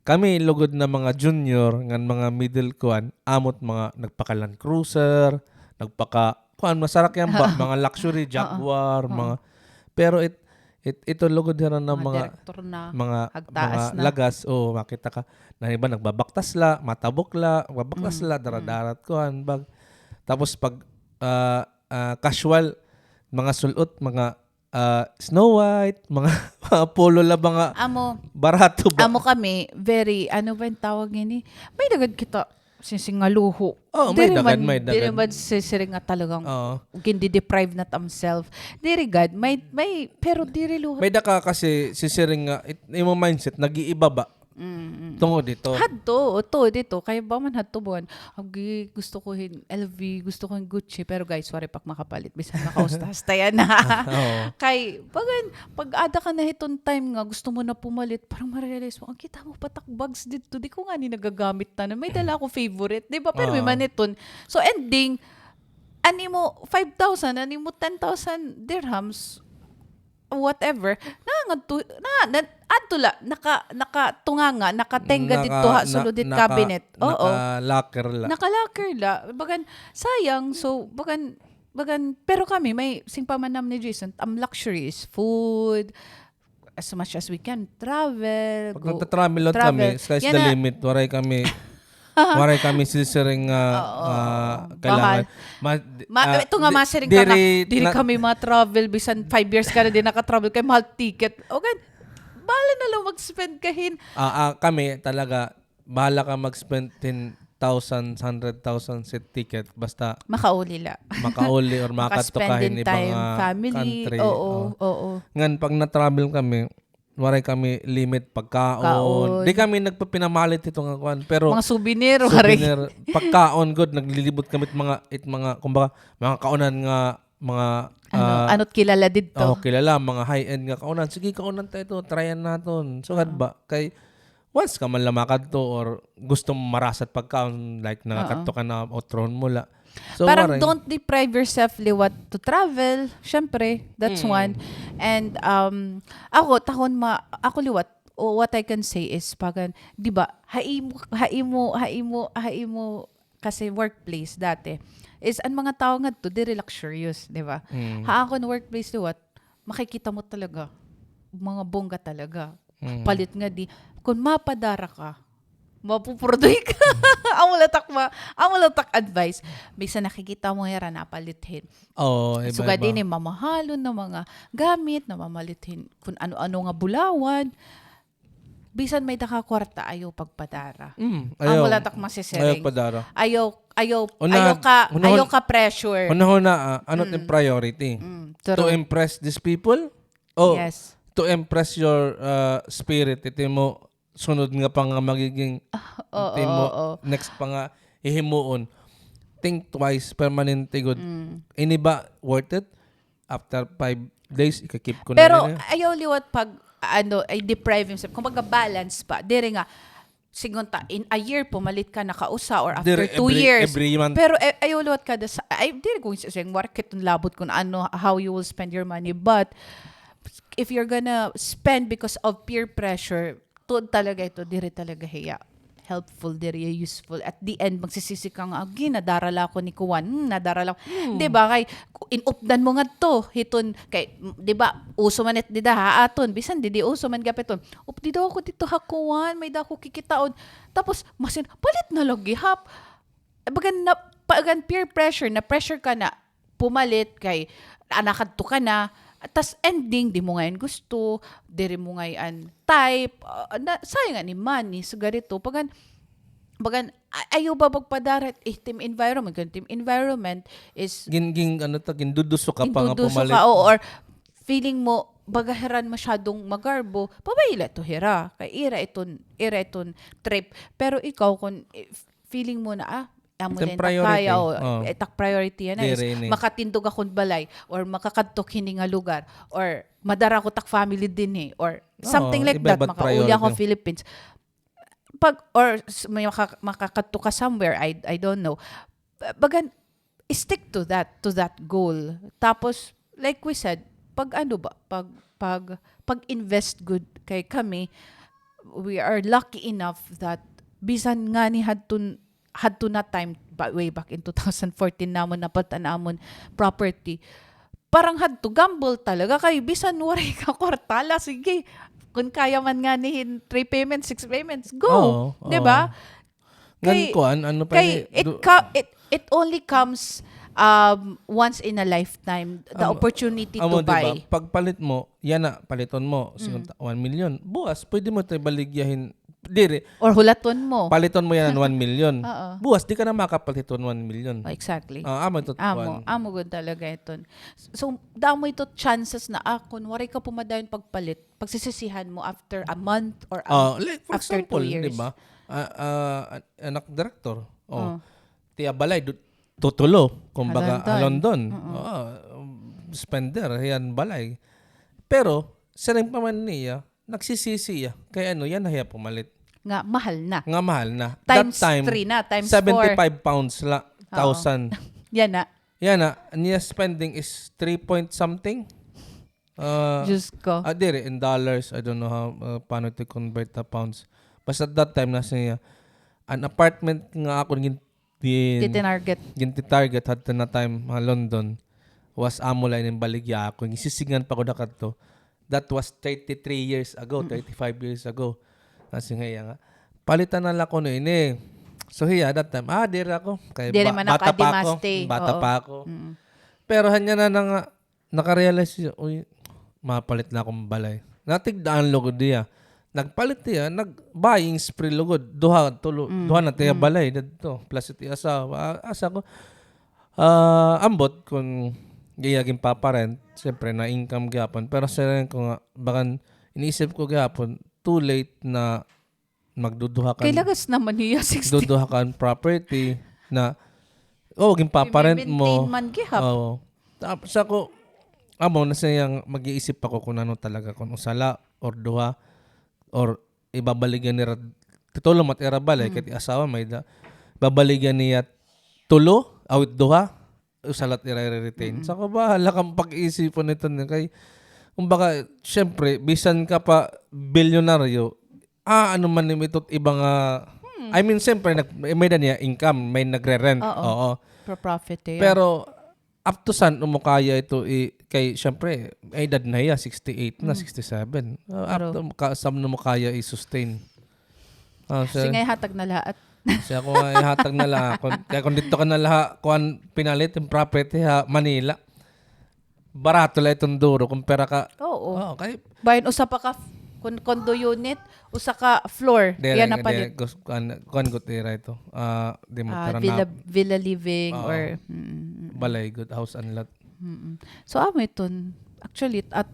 kami lugod na mga junior ngan mga middle kuan, amot mga nagpaka-Land Cruiser, masarak yan ba, mga luxury Jaguar, mga pero ito lugod na mga lagas, makita ka na iba nagbabaktas la, matabok la, magbabaktas la, daradarat kuan bag. Tapos pag casual mga sulot, mga Snow White, mga polo la, mga barato ba? Amo kami, very, ano ba yung tawag ini? May dagad kita, singaluho. May dagad. Diri man sisiring nga talagang gindi-deprive na tamself. Diri gad, may, pero diri luho. May daka kasi sisiring nga, yung mindset, nag-iiba ba? Tungo dito. Dito. Kaya ba man hadto buwan? Gusto ko LV, gusto ko Gucci. Pero guys, sorry pag makapalit. Bisan makaustas yan na. Kay, pag ada ka na hitong time nga, gusto mo na pumalit, parang ma-realize mo, ang kita mo patak bags dito. Di ko nga nagagamit na. May dala ako favorite. Di ba? Pero may maniton. So ending, ani mo 5,000, ani mo 10,000 dirhams, whatever, adto la, nakatunga nga, nakatenga dito ha, sulod cabinet. Oo. Naka-locker la. Naka-locker la. Bagan, sayang. So, bagan, pero kami, may singpamanam ni Jason, luxury is food, as much as we can, travel. Pag nagtatravel lang kami, sky's the limit. Waray kami sisiring kailangan. Ito nga masiring ka na, diri kami ma-travel, bisan 5 years ka na din naka-travel, kay mahal ticket. Okay, bahala na lang mag-spend kahin. Kami talaga, bahala ka mag-spend 10,000, 100,000 seat ticket, basta makauli or makatukahin ibang family. country. Oo. Ngan, pag na-travel kami, waray kami limit pagkaon. Di kami nagpapinamalit ito nga kuan, pero mga souvenir pagkaon good naglilibot kami mga kumbaga mga kaonan nga mga ano't kilala dito. Kilala mga high-end nga kaonan. Sige, kaonan tayo ito, tryan naton. So ba kay once ka man lamakad to or gusto mo marasat pagkaon like nakakadto ka na otron mo la. So, parang don't deprive yourself liwat to travel. Syempre, that's one. And ako liwat, what I can say is pagan, 'di ba? Haimo kasi workplace dati is ang mga tao nga to diri luxurious, 'di ba? Ako no workplace liwat, makikita mo talaga mga bongga talaga. Palit nga di kung mapadara ka, mapuproduy ka. Amo latak advice. Bisa nakikita mo yara napalithin. Iba-iba. So din mamahalon na mga gamit na mamalithin kung ano-ano nga bulawan. Bisan may kwarta ayaw pagpadara. Amo latak masisering. Ayaw padara. Ayaw ka pressure. Una, ano't yung priority? To impress these people? Yes. To impress your spirit. Ito mo sunod nga pa nga magiging next pa nga ihimuon. Think twice, permanente good. Ini ba worth it? After 5 days, ikakip ko na. Pero ayaw liwat pag ay deprive himself. Kung balance pa, dire nga, sigunta, in a year, pumalit ka nakausa or after 2 years. Every month. Pero ayaw liwat ka, dire kung sayang market yung labot kung how you will spend your money. But, if you're gonna spend because of peer pressure, tuod talaga ito, diri talaga hiya. Helpful, diri useful. At the end, magsisisi ka nga, nadarala ko ni Kuwan, nadarala ko. Diba, kay, inupdan mo nga to, hiton, kay, diba, uso man dida haaton, bisan, didi uso man gapiton. Dito ako dito ha, Kuwan, may dako kikitaon. Tapos, palit na lagi, hap. Bagan peer pressure, na pressure ka na, pumalit, kay, anakadto ka na, tas ending, di mo ngayon gusto, diri mo ngayon type, sayang ni money, so ganito, bagan, ayaw ba magpadarat, team environment, team environment is, ginduduso ka pa nga pumalit. Or feeling mo, bagaheran masyadong magarbo, pabayla to hira, kay ira iton trip, pero ikaw, kung feeling mo na, amo din kaya etak priority yan is makatindog akong balay or makakadtok hindi nga lugar or madara ko tak family din or something like that, makauli ako Philippines or may makakadtok ka somewhere, I don't know, bagan stick to that goal. Tapos like we said, pag invest good kay kami, we are lucky enough that bisan nga ni hadto na time way back in 2014 namon napatan namon property. Parang hadto gamble talaga kay bisan waray ka kwartala, sige. Kung kaya man nga nihin 3 payments, 6 payments, go. 'Di ba? Kay it only comes once in a lifetime, the opportunity to buy. Diba? Pagpalit mo, yan na, paliton mo, 1 million. Buwas, pwede mo tayo baligyahin dire. Or hulaton mo. Paliton mo yan ng 1 million. Buwas, di ka na makapaliton 1 million. Exactly. Amo good talaga ito. So, damo ito chances na kung waray ka pumadayon pagpalit, pagsisisihan mo after a month or like for after example, 2 years. Diba? Anak director. Tiya balay, tutulo. Kumbaga, London. Spender, yan balay. Pero, siring pa man niya, nagsisisi ya. Kaya yan na hiya pumalit. Nga mahal na. Times that time, 3 na, times 75 pounds la, 1,000. Yan na. Yan na. Niya spending is 3 point something. Diyos ko. Dire, in dollars, I don't know how, paano to convert na pounds. Basta at that time, nasa niya, an apartment nga ako Titinarget. target had na time, London, was amulay ng baligya ako. Isisingan pa ko na kadto. That was 33 years ago, 35 years ago. Kasi nga, palitan na lang ko no ini. So hiya, that time, dire ako. Kaya Di naman bata pa ako. nakadimaste. Bata Oo. pa ako. Pero hanya na nakarealize siya, uy, mapalit na akong balay. Natigdaan lugod diya. Nagpalit diya, nag-buying spree lugod. Duha na tiya balay. Dito, plus iti asawa. Asa ko, ambot kung gayagin paparent, siyempre na income gapon. Pero sa rin ko nga, baka iniisip ko gapon, too late na magduduha ka. Kailagas naman niya 60. Duduha ka property na ging paparent mo. Maintain man gihap. Oo. Tapos ako, na siyang mag-iisip ako kung ano talaga, kung usala or duha or ibabaligan niya titulo mat era balay kati asawa may babaligan niya tulo awit duha usalat i-retain. So ko bahala kang pag-iisipon nito kay kumbaga syempre bisan ka pa bilyonaryo ano man nimitot ibang I mean syempre may na niya income, may nagre-rent. Oo. Pro-profit eh. Pero up to saan mo kaya ito kay syempre edad na iya 68 na 67. Up to saan mo kaya i-sustain. Kasi nga hatag na lahat. Siya ko ihatag na lang. Kaya kung dito ka na lahat, kung pinalit yung property Manila, barato lang itong duro. Kumpara ka. Oo. Okay. Bayan, usa pa ka condo unit, usa ka floor. Yan na palit. Kuan gut era ito. Di mo tara na. Villa living or... balay, good house and lot. So, iton. Actually, at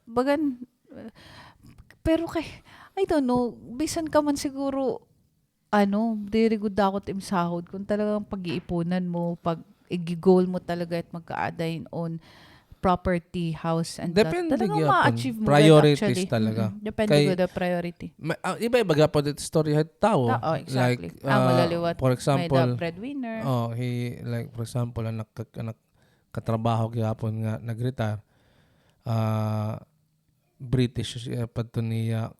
bagan... pero kay... I don't know, bisan ka man siguro, diri good dakot imsahod. Kung talagang pag-iipunan mo, pag i-goal mo talaga at magka-adain on property, house, and depende that. Talagang ma-achieve mo. Priorities talaga. Depende ko the priority. Iba-iba po dito story at tao. Exactly. Like, malaliwat. for example, may the breadwinner. For example, katrabaho gyapon nga nag-retire. British padto niya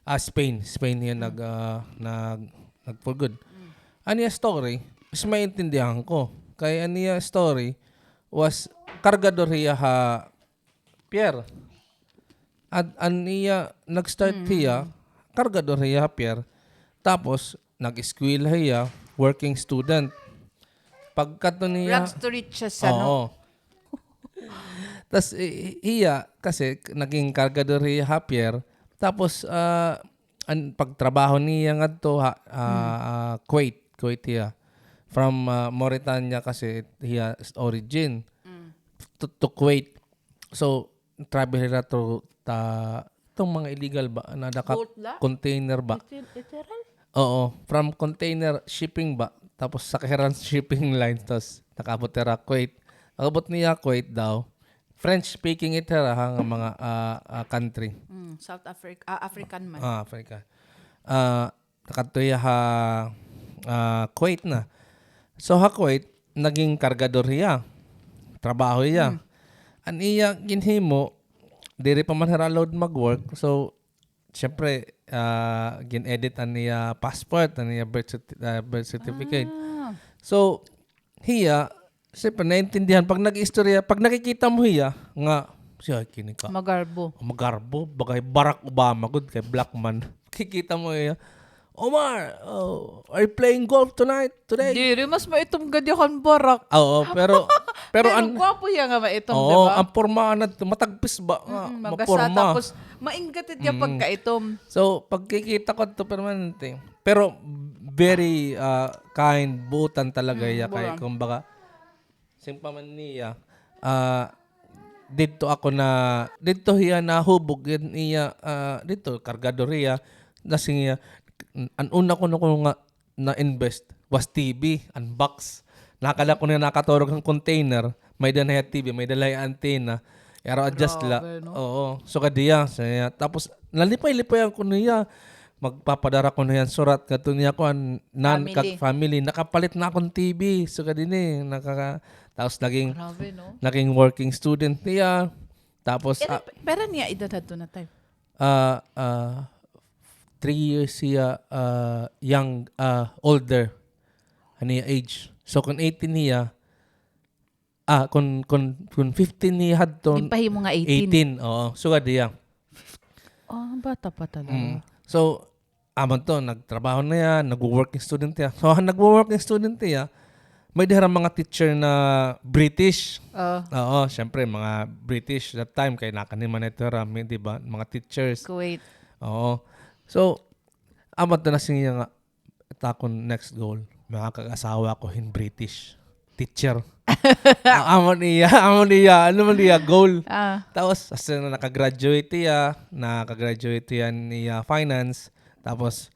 Spain niya nag for good. Aniya story is maintindihan ko. Kay aniya story was kargador hiya Pierre. At aniya nag-start hiya kargador hiya Pierre. Tapos nag-eskwela hiya working student. Pagkato niya Rags to riches ano. Tas iya kasi naging kargador hiya Pierre. Tapos ang pagtrabaho niya ngadto Kuwait hiya. From Mauritania kasi hiya origin to Kuwait. So travel hiya to itong mga illegal ba na container ba? Oo, from container shipping ba? Tapos sa Kahiran shipping line tapos nakabot tira Kuwait. Nakabot niya Kuwait daw. French speaking ito nga mga country. South Africa, African man. Africa. Nakatuya Kuwait na. So Kuwait naging kargador hiya. Trabaho hiya. An iya ginhimo diri pa man allowed mag-work. So syempre gin-edit an niya passport, an niya birth certificate. So hiya siyempre, naintindihan. Pag nag-istorya, pag nakikita mo hiya, nga, siya, kini ka. Magarbo. Bagay Barack Obama, good kay black man. Kikita mo hiya, Omar, are you playing golf today? Diri, mas maitom gadyakan Barack. Oo, pero ang gwapo yan nga maitom, diba? Diba? Ang porma na, matagpis ba? Magasa, tapos maingatit niya pagkaitom. So, pagkikita ko ito permanente. Pero, very kind, butan talaga hiya. Kaya, kumbaga, simpaman niya, dito hiya nahubog niya, dito, kargador hiya, nasing niya, ang una ko nga na-invest was TV, unbox. Nakala ko na nakaturog ang container, may dala TV, may dala antena, adjust la. No? Oo. So kadiya, tapos nalipay-lipay ko niya, magpapadara ko na yan surat kato niya ko nan Family. family nakapalit na akong TV so kadini tapos Grabe, no? naging working student niya tapos Pero niya, edad to na tayo. 3 years siya young older niya age so kung 18 niya kung 15 niya hadto Impahi mo nga 18. 18 oo so kadiya Bata pa talaga. so amon to nagtrabaho na yan nagwo-working student niya so nagwo-working student niya may dihara mga teacher na British oo syempre mga British that time kay nakaniman ito rami di ba mga teachers Kuwait. oo so amon to na siya nga takon next goal makakag-asawa ko in British teacher amon niya ano man niya goal tapos as na nakagraduate yan niya finance tapos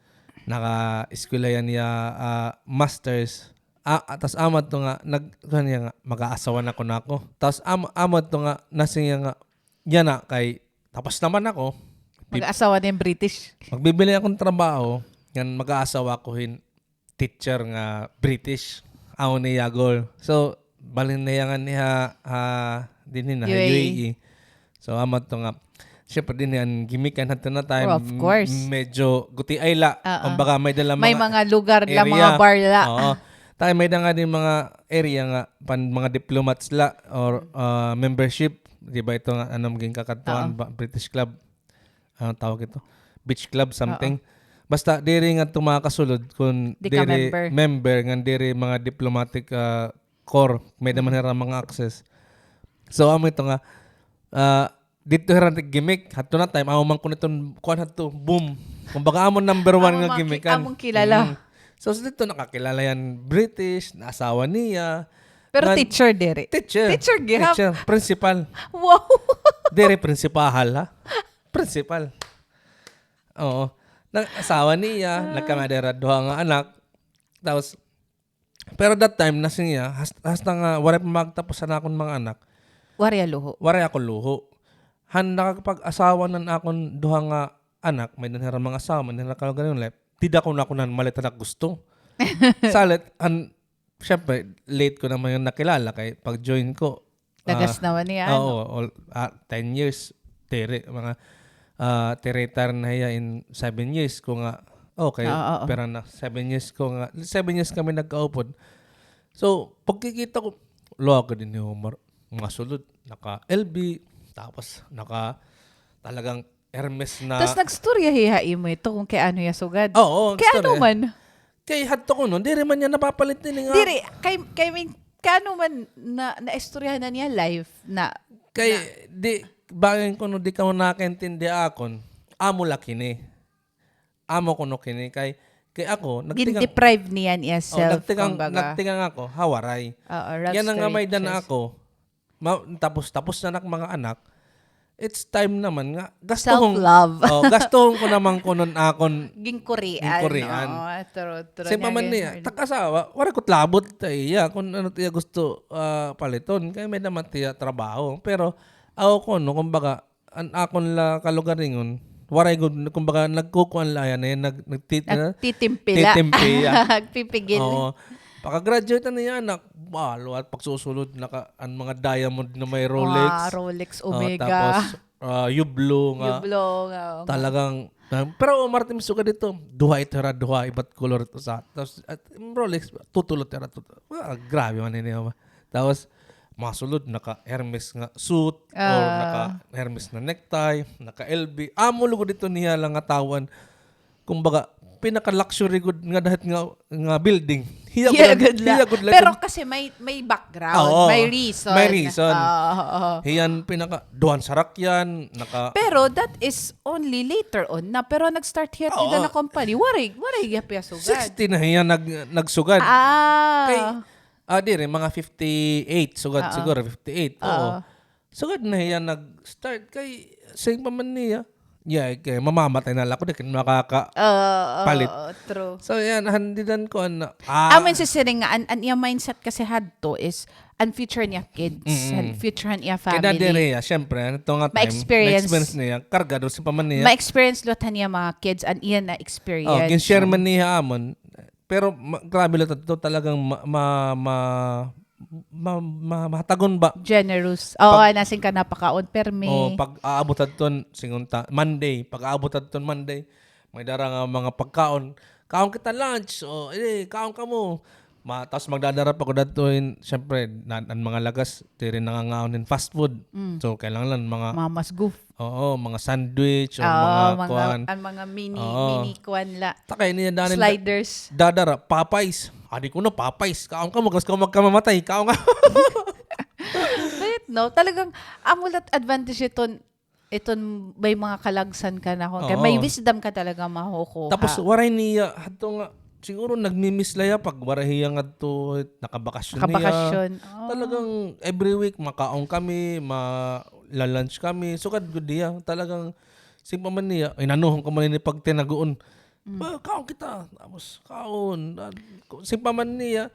naka-eskwela yan niya masters tapos amad to nga kanya nga mag-aasawa na ko nako tapos amad to nga nasing nga yan na kay tapos naman ako Mag-asawa na yung British. magbibili akong trabaho yan mag-aasawa ko hin teacher nga British ako niya goal so balin na yan niya din na UAE. So amat to nga syempre din yan gimikan natin na time Of course. medyo guti ay la kumbaga may dala May mga lugar area. la, mga bar la. Oo. Tayo may da nga din mga area nga mga diplomats la or membership di ba ito nga anong maging kakantuan British Club anong tawag ito beach club something basta diri nga tumakasulod kung Di ka diri member. member nga diri mga diplomatic core may naman hira mga access so amo ito nga dito hira gimmick hato na time amo man ko niton kuan hato boom kumbaga amo number 1 nga gimmickan Among kilala. so dito nakakilala yan British na asawa niya Pero teacher dere. teacher gihap. teacher principal Wow. dere principal ha principal oo asawa niya nagkamadera duha nga anak tapos pero that time nasing niya hasta nga wala pa magtapos na akong mga anak Warya luho. wala ako luho han nakapag-asawa nan akong duha nga anak may nanira mga asawa may nanira ka ganun lep tidak ko na ako nan malit na gusto salit syempre late ko naman yung nakilala kay pag join ko Lagas naman niya. oo 10 years tere mga retire na hiya in 7 years ko nga okay pero na 7 years ko nga 7 years kami nagkaupod so pagkikita ko lo ako din ni Omar mga sulod naka LB tapos naka talagang Hermes na Tapos nagstorya hihain mo ito kung kay ano ya sugad. oo Kay ano man. kay hadto ko nun diri man niya napapalit din nga Diri, kay ano man na-istoryahan na niya live na kay di bagay ko no di ka mo nakaintindi akon amo la kini amo ko no kini kay ako gin-deprive niyan yourself. nagtingang ako hawaray yan ang nga may dana ako tapos na mga anak it's time naman nga self-love. gastuhon ko naman ko nun akon Gin-Korean. True. si paman niya takasawa wala ko tlabot iya kung ano tiya gusto paliton kaya may naman tiya trabaho pero ako ko no kumbaga an akon la kalugaringon waray gud kumbaga nagkukuan la yan Nagtitimpila. Nagpipigil. Oo. Pagka-graduate na niya anak balo at pagsusulod ang mga diamond na may Rolex. Rolex Omega. Tapos Hublot nga. Talagang pero Martin suka dito duha ibat color to sa tapos Rolex tutulot grabe man niya tapos masulod naka Hermes nga suit or naka Hermes na necktie naka LB amo lugo dito niya lang nga tawan kumbaga pinaka luxury good nga dahat nga building hiya good lang pero kasi may background may reason hiyan pinaka duhan sarak yan naka pero that is only later on na pero nag-start here ida na company waray yapya sugad 60 na hiyan nagsugad kay dire mga 58 sugad siguro 58 oo sugad na hiyan nag-start kay sing pa man niya Yeah, kaya mamamatay na lang ako dahil makakapalit. True. So yan, handidan ko Amin si Siring nga, ang iya mindset kasi hadto is, ang future niya kids, ang future niya kaya family. niya, syempre, ito nga time, Ma-experience niya, kargado si paman niya. Ma-experience lutan niya mga kids, ang iya na experience. Gin-share man niya amon, pero grabe lang ito talagang mahatagon ba? Generous. Nasing ka napakaon permi. Pag aabot ton singunta Monday, may dara nga mga pagkaon. Kaon kita lunch. Kaon ka mo. Tapos magdadarap ako datoin, syempre, ang mga lagas, di rin nangangaon in fast food. So, kailangan lang mga... Mamas goof. Mga sandwich, o mga kuwan. Ang mga mini kuwan la. Takay niya danin. Sliders. Dadara, Popeyes. Adi ko Popeyes. Kaon ka mo, kasi magkamamatay. Kaon ka. But no, talagang amulat advantage iton may mga kalagsan ka na ko. May wisdom ka talaga mahukuha. Tapos, waray niya, hato nga, siguro nagmimislaya pag warahiya nga to nakabakasyon niya. Talagang every week makaon kami, lunch kami. So kad good niya. Talagang simpa man niya. Inanuhon ko man ni pag tinaguon. Kaon kita. Tapos kaon. Simpa man niya.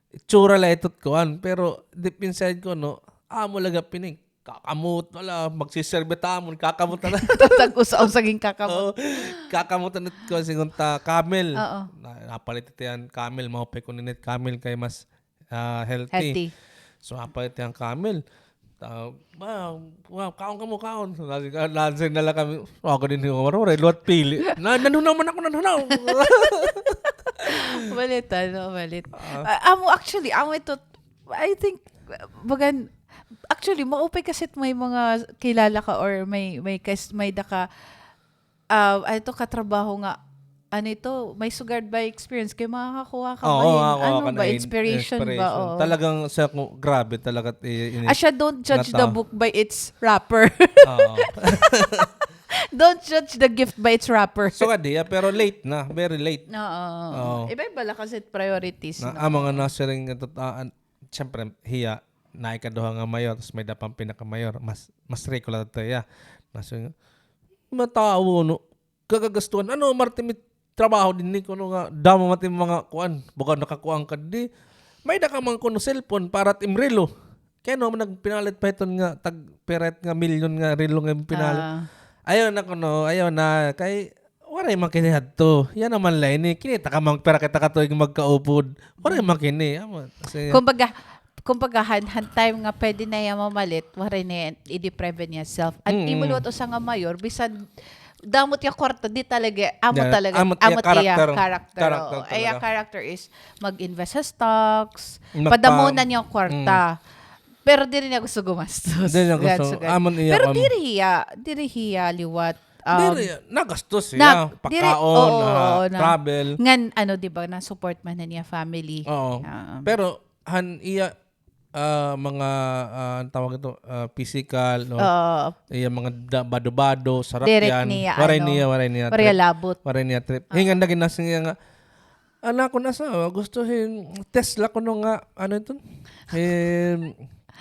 Itsura la itot koan. Pero deep inside ko amo laga pining. Kakamot wala magsiserve tamon kakamot na tatag-usaw saging kakamot. Kakamot na ko singunta camel. Napalit yan camel mao pe ko ninit camel kay mas healthy. So napalit yan camel. Wow, kaon ka mo kaon. Lansin na lang kami. Ako din yung marore luat pili. Nanunaw man ako nanunaw. Balit. Actually, ito I think bagan actually, maupay kasi may mga kilala ka or may daka katrabaho nga may sugard by experience kay makakakuha ka ba inspiration ba? Talagang grabe talaga Asya, don't judge the book by its wrapper. Don't judge the gift by its wrapper. So pero late na, very late. Iba bala kasi priorities. Mga nasiring siyempre hiya na ikaduha nga mayor, tapos may dapang pinaka-mayor, mas regular ito, Nasa matawo, gagagastuhan. Martin, trabaho din ni kuno nga, damo matin mga kuan, buka nakakuang ka di, may dakamang kuno cellphone para timrelo. Kaya nagpinalit pa ito nga, tag-peret nga, milyon nga, relo nga pinalit. Ayaw na, kay, waray makinihad to. Yan naman lain kinita ka mang pera kita katuig magkaupod. Waray makini. Kumbaga, han time nga pwede na yan mamalit, waray na yan, i-deprive niya self. At imuluot o sa nga mayor, bisan, damot yung kwarta, di talaga, amot iya character. Character is mag-invest sa stocks, padamunan yung kwarta. Pero di rin niya gusto gumastos. Pero di hiya liwat. Nagastos siya. Pagkaon, travel. Ngan, diba, na-support man na niya family. Pero, iya, mga tawag ito physical mga bado-bado sarap yan waray niya trip hingan na ginasing nga anak ko nasa gustuhin Tesla ko nga ito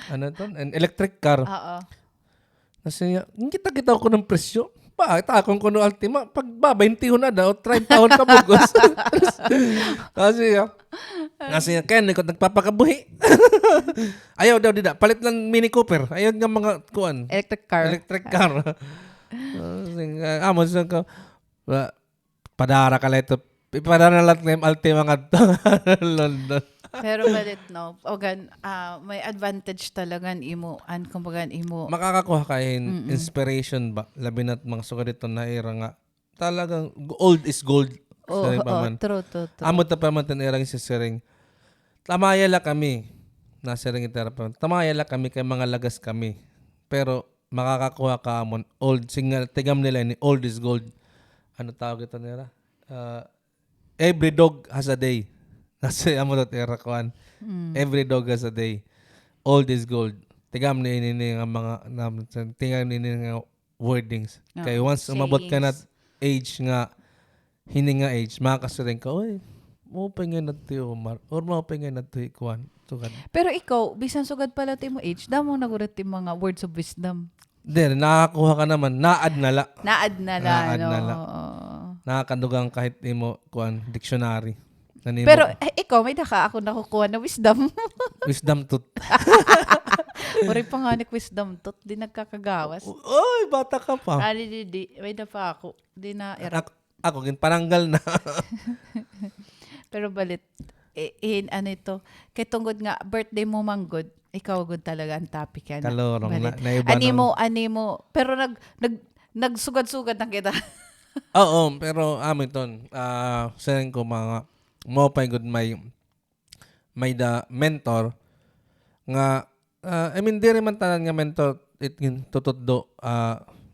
an electric car kasi kita ko ng presyo takong ko no Altima pagba 20 na daw try taon ka bugos kasi kaya ko nagpapakabuhi ayaw daw dida palit lang Mini Cooper ayaw nga mga kuan electric car amon sa ko padara ka lang ito ipadara lang ng Altima nga London. Pero balit may advantage talagang kumbaga imo makakakuha kain inspiration ba labi na't mga suga dito na era nga talagang old is gold. True. Amo ta pa man tanirang siring. Tamayala kami. Nasiring itera pa. Tamayala kami kay mga lagas kami. Pero makakakuha ka amon old singal tigam nila ni old is gold. Ano tawag ito nila? Every dog has a day. Kasi amo ta era kuan. Every dog has a day. Old is gold. Tigam ni nga mga tingam ni nga wordings. Kay once umabot ka na age nga hindi nga age, makakasiring ka, mo pengen na tiyo, or mo pengen na tiyo, ikuan. Pero ikaw, bisan sugad pala ti mo age, damo nagulat ti mga words of wisdom. Then, nakakuha ka naman. Naad na la. Naad na lang. Naad na la. Oo. Nakakadugang kahit imo kuan dictionary. Nanimo, Pero ikaw, may daka ako nakukuha na wisdom. wisdom tooth. Uri pa nga ni wisdom tooth. Di nagkakagawas. Oy, bata ka pa. Di. May na pa ako. Di na irap. Ako pananggal na. Pero balit, ano ito, kay tungod nga, birthday mo manggod, ikaw good talaga ang topic yan. Kalorong na iba Animo, pero nagsugad-sugad na kita. Oo, pero amin ton, sayang ko mga mo pa good may the mentor nga I mean di rin man tanan nga mentor it tutuddo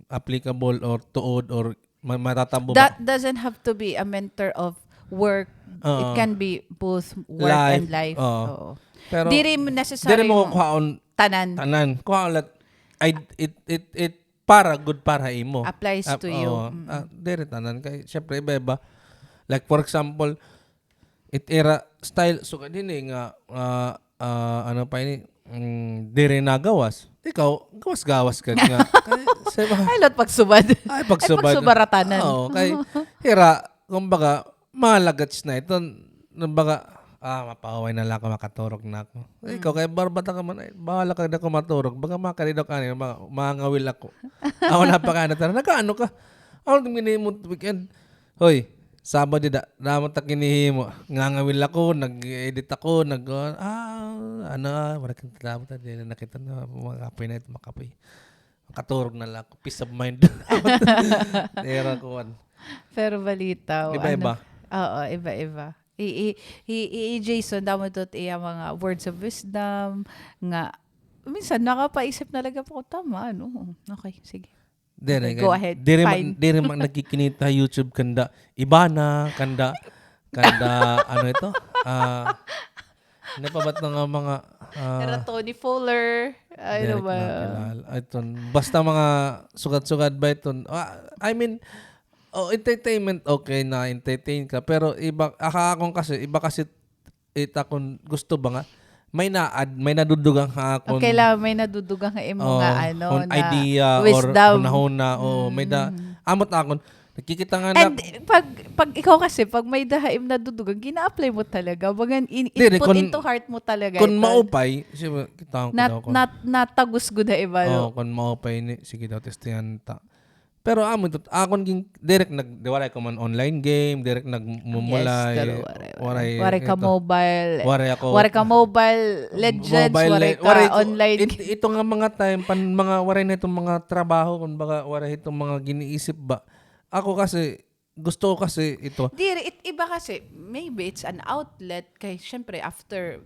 applicable or tuod or matatabo That doesn't have to be a mentor of work. It can be both work and life. Oo. Pero di rin necessary mo kuhaon tanan kuhaon lat it para good para imo applies to you. Dire tanan kay syempre iba like for example it era style so din nga ano pa ini dire nagawas ikaw gawas ka nga ay lot pagsubad pagsubaratanan kay hira kumbaga malagats na ito kumbaga mapaway na lang ako makaturog na ako. Ikaw, kay barbata ka man, bahala ka na ako maturog. Baga makalidok ka niya, mangawil ako. Ako napakaano tayo. Nagkaano ka? Ako tingin mo weekend. Hoy, Sabado da. Damot ta kinihimo. Ngangawil ako, nag-edit ako, wala kang damot ta. Di na nakita na mga kapoy na ito, makapoy. Makaturog na lang ako. Peace of mind. Tera ko. Pero balita. Iba-iba. Oo, iba-iba. Jason, damo tot iya mga words of wisdom nga minsan nakapaisip na lang po tama okay sige go ahead fine dire man nagkikinita YouTube kanda Ibana kanda ano ito napabat nga mga era Tony Fowler ano ba ito basta mga sugat-sugat ba ito I mean entertainment okay na entertain ka pero iba akong kasi iba kasi akong gusto ba nga may nadudugang akong okay lang may nadudugang imo nga na idea wisdom. or hunahuna may da amot akon nakikita nga and pag ikaw kasi pag may dahaim nadudugang gina-apply mo talaga bagan put into heart mo talaga kung maupay kita ko natagus gud na iba kung maupay ni sige daw testihan ta. Pero akon ging direct diwaray ko man online game, direct nagmumulay. Waray ka mobile. Waray ka mobile legends, waray ka online. Ito nga mga time mga waray na itong mga trabaho kung baka waray itong mga giniisip ba. Ako kasi gusto ko kasi ito. Iba kasi maybe it's an outlet kay syempre after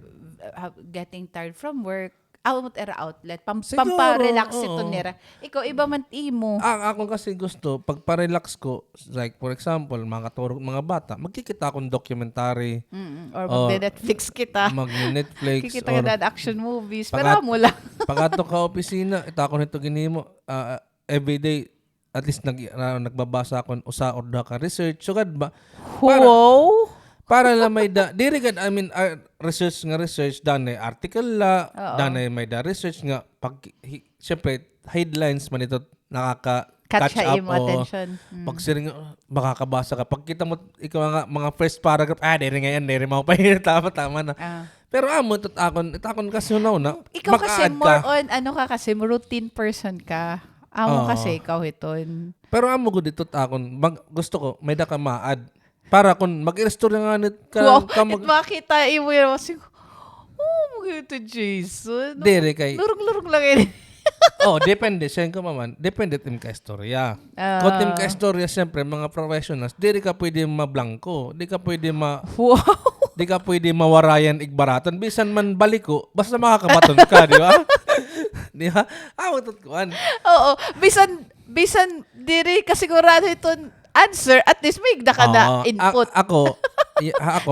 getting tired from work outlet pampa-relax ito nila. Ikaw iba man imo. Ako kasi gusto pagpa-relax ko like for example mga katurog mga bata magkikita akong documentary or mag-Netflix kita. Mag-Netflix kikita ka na action movies pero mo lang. Pagato ka opisina ito ako nito ginimo everyday at least nagbabasa ako usa or ka research sugad ba para lang may research danay article la danay may research nga pag syempre headlines man ito nakaka-catch up attention. Pag siring makakabasa ka pag kita mo ikaw nga mga first paragraph diri mo pa tama na. Pero akon kasi na ikaw kasi more on kasi routine person ka. Kasi ikaw hiton. Pero gud dito gusto ko may da ka ma-add para kung mag-restore nga nit ka makita imo yun magito Jason dire kay lurug lang yun. Depende siya ko maman depende tim ka istorya kung tim ka istorya siyempre mga professionals dire ka pwede mablangko di ka pwede di ka pwede mawarayan igbaraton bisan man baliko basta makakabaton ka di ba di ba kuan bisan dire kasigurado iton answer at least may ka na input. Ako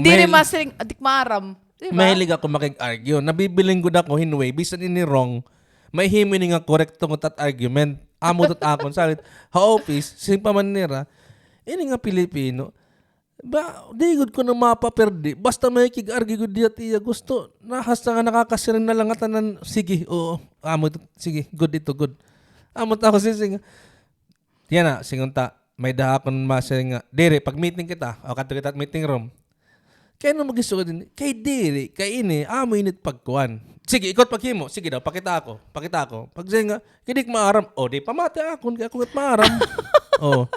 diri mastering adikmaram. Diba? Mahilig ako makig-argue. Nabibiling gud ako hinway bisan ini wrong. May himini nga correct tong tat argument. Amo tot akon salit. Office sing pamanira. Ini nga Pilipino. Ba di gud ko na mapaperdi. Basta may kig-argue gud diya tiya gusto. Nahas nga nakakasirin na lang atanan. Sige, amo sige, good ito, good. Amot ako sising. Yan na, singunta. May dahakon masing nga. Diri, pag meeting kita, o kato kita at meeting room, kaya nung mag-iso din, kay diri, kay ini, amo init pagkuhan. Sige, ikot paghimo. Sige daw, pakita ako. Pag siya nga, kidik maaram. O, di pamati ako, kaya ako maaram. O.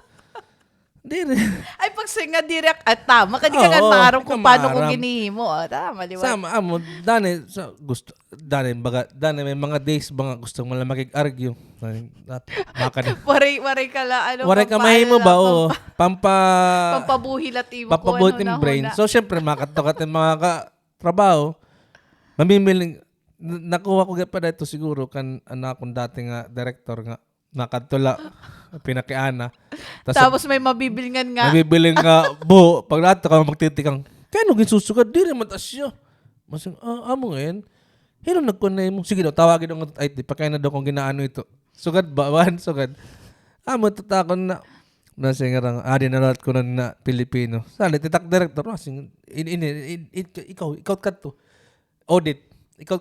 Diri. Ay, pag singa direct, tama ka, di ka nga maarong kung paano ko ginihimo. Tama, di ba? Sama, amo, dani, gusto, dani, may mga days, gusto mo lang makig-argue. Waray ka la, waray ka mahimo ba, o. Pampabuhil at imo ko. Pampabutin brain. So, syempre, makatokat yung mga katrabaho, mamimiling, nakuha ko pa dito siguro, akong dating director nga, nakatula, pinakiana. Tapos may mabibilingan nga. Mabibiling nga, pag lahat ka magtitikang, kaya nung gisusugad, di rin matasyo. Masing, amo ngayon, hino nagkunay mo. Sige daw, tawagin ng IT, pagkain na daw kung ginaano ito. Sugad ba? Sugad. Amo, tatakon na. Nasing nga, dinalat ko na Pilipino. Sali, titak director, nasing, ikaw ka to. Audit. Ikaw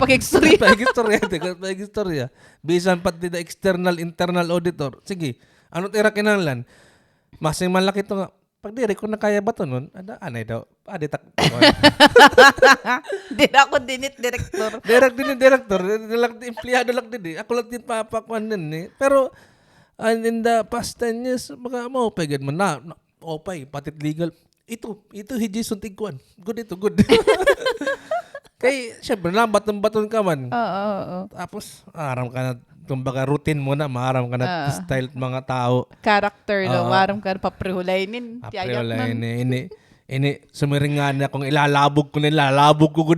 pag-istorya. Pag-istorya. Bisan pati na external, internal auditor. Sige, ano tira kinanglan? Masing malaki ito nga. Pag diri ko na kaya ba ito nun? Anay daw. Ditak. Di na ako dinit director. Director. Empleyado lang din eh. Ako lang din papakuan din eh. Pero, in the past 10 years, baka maupay man na. Opay, patit legal. Ito, hiji suntig kuan. Good ito, good. Kay, syempre, baton ka man. Oo. Tapos, aram ka na, kumbaga, routine mo na, maaram ka na style mga tao. Character, no? Maaram ka na paprihulainin. Paprihulainin. Ini, sumiring nga na kung ilalabog ko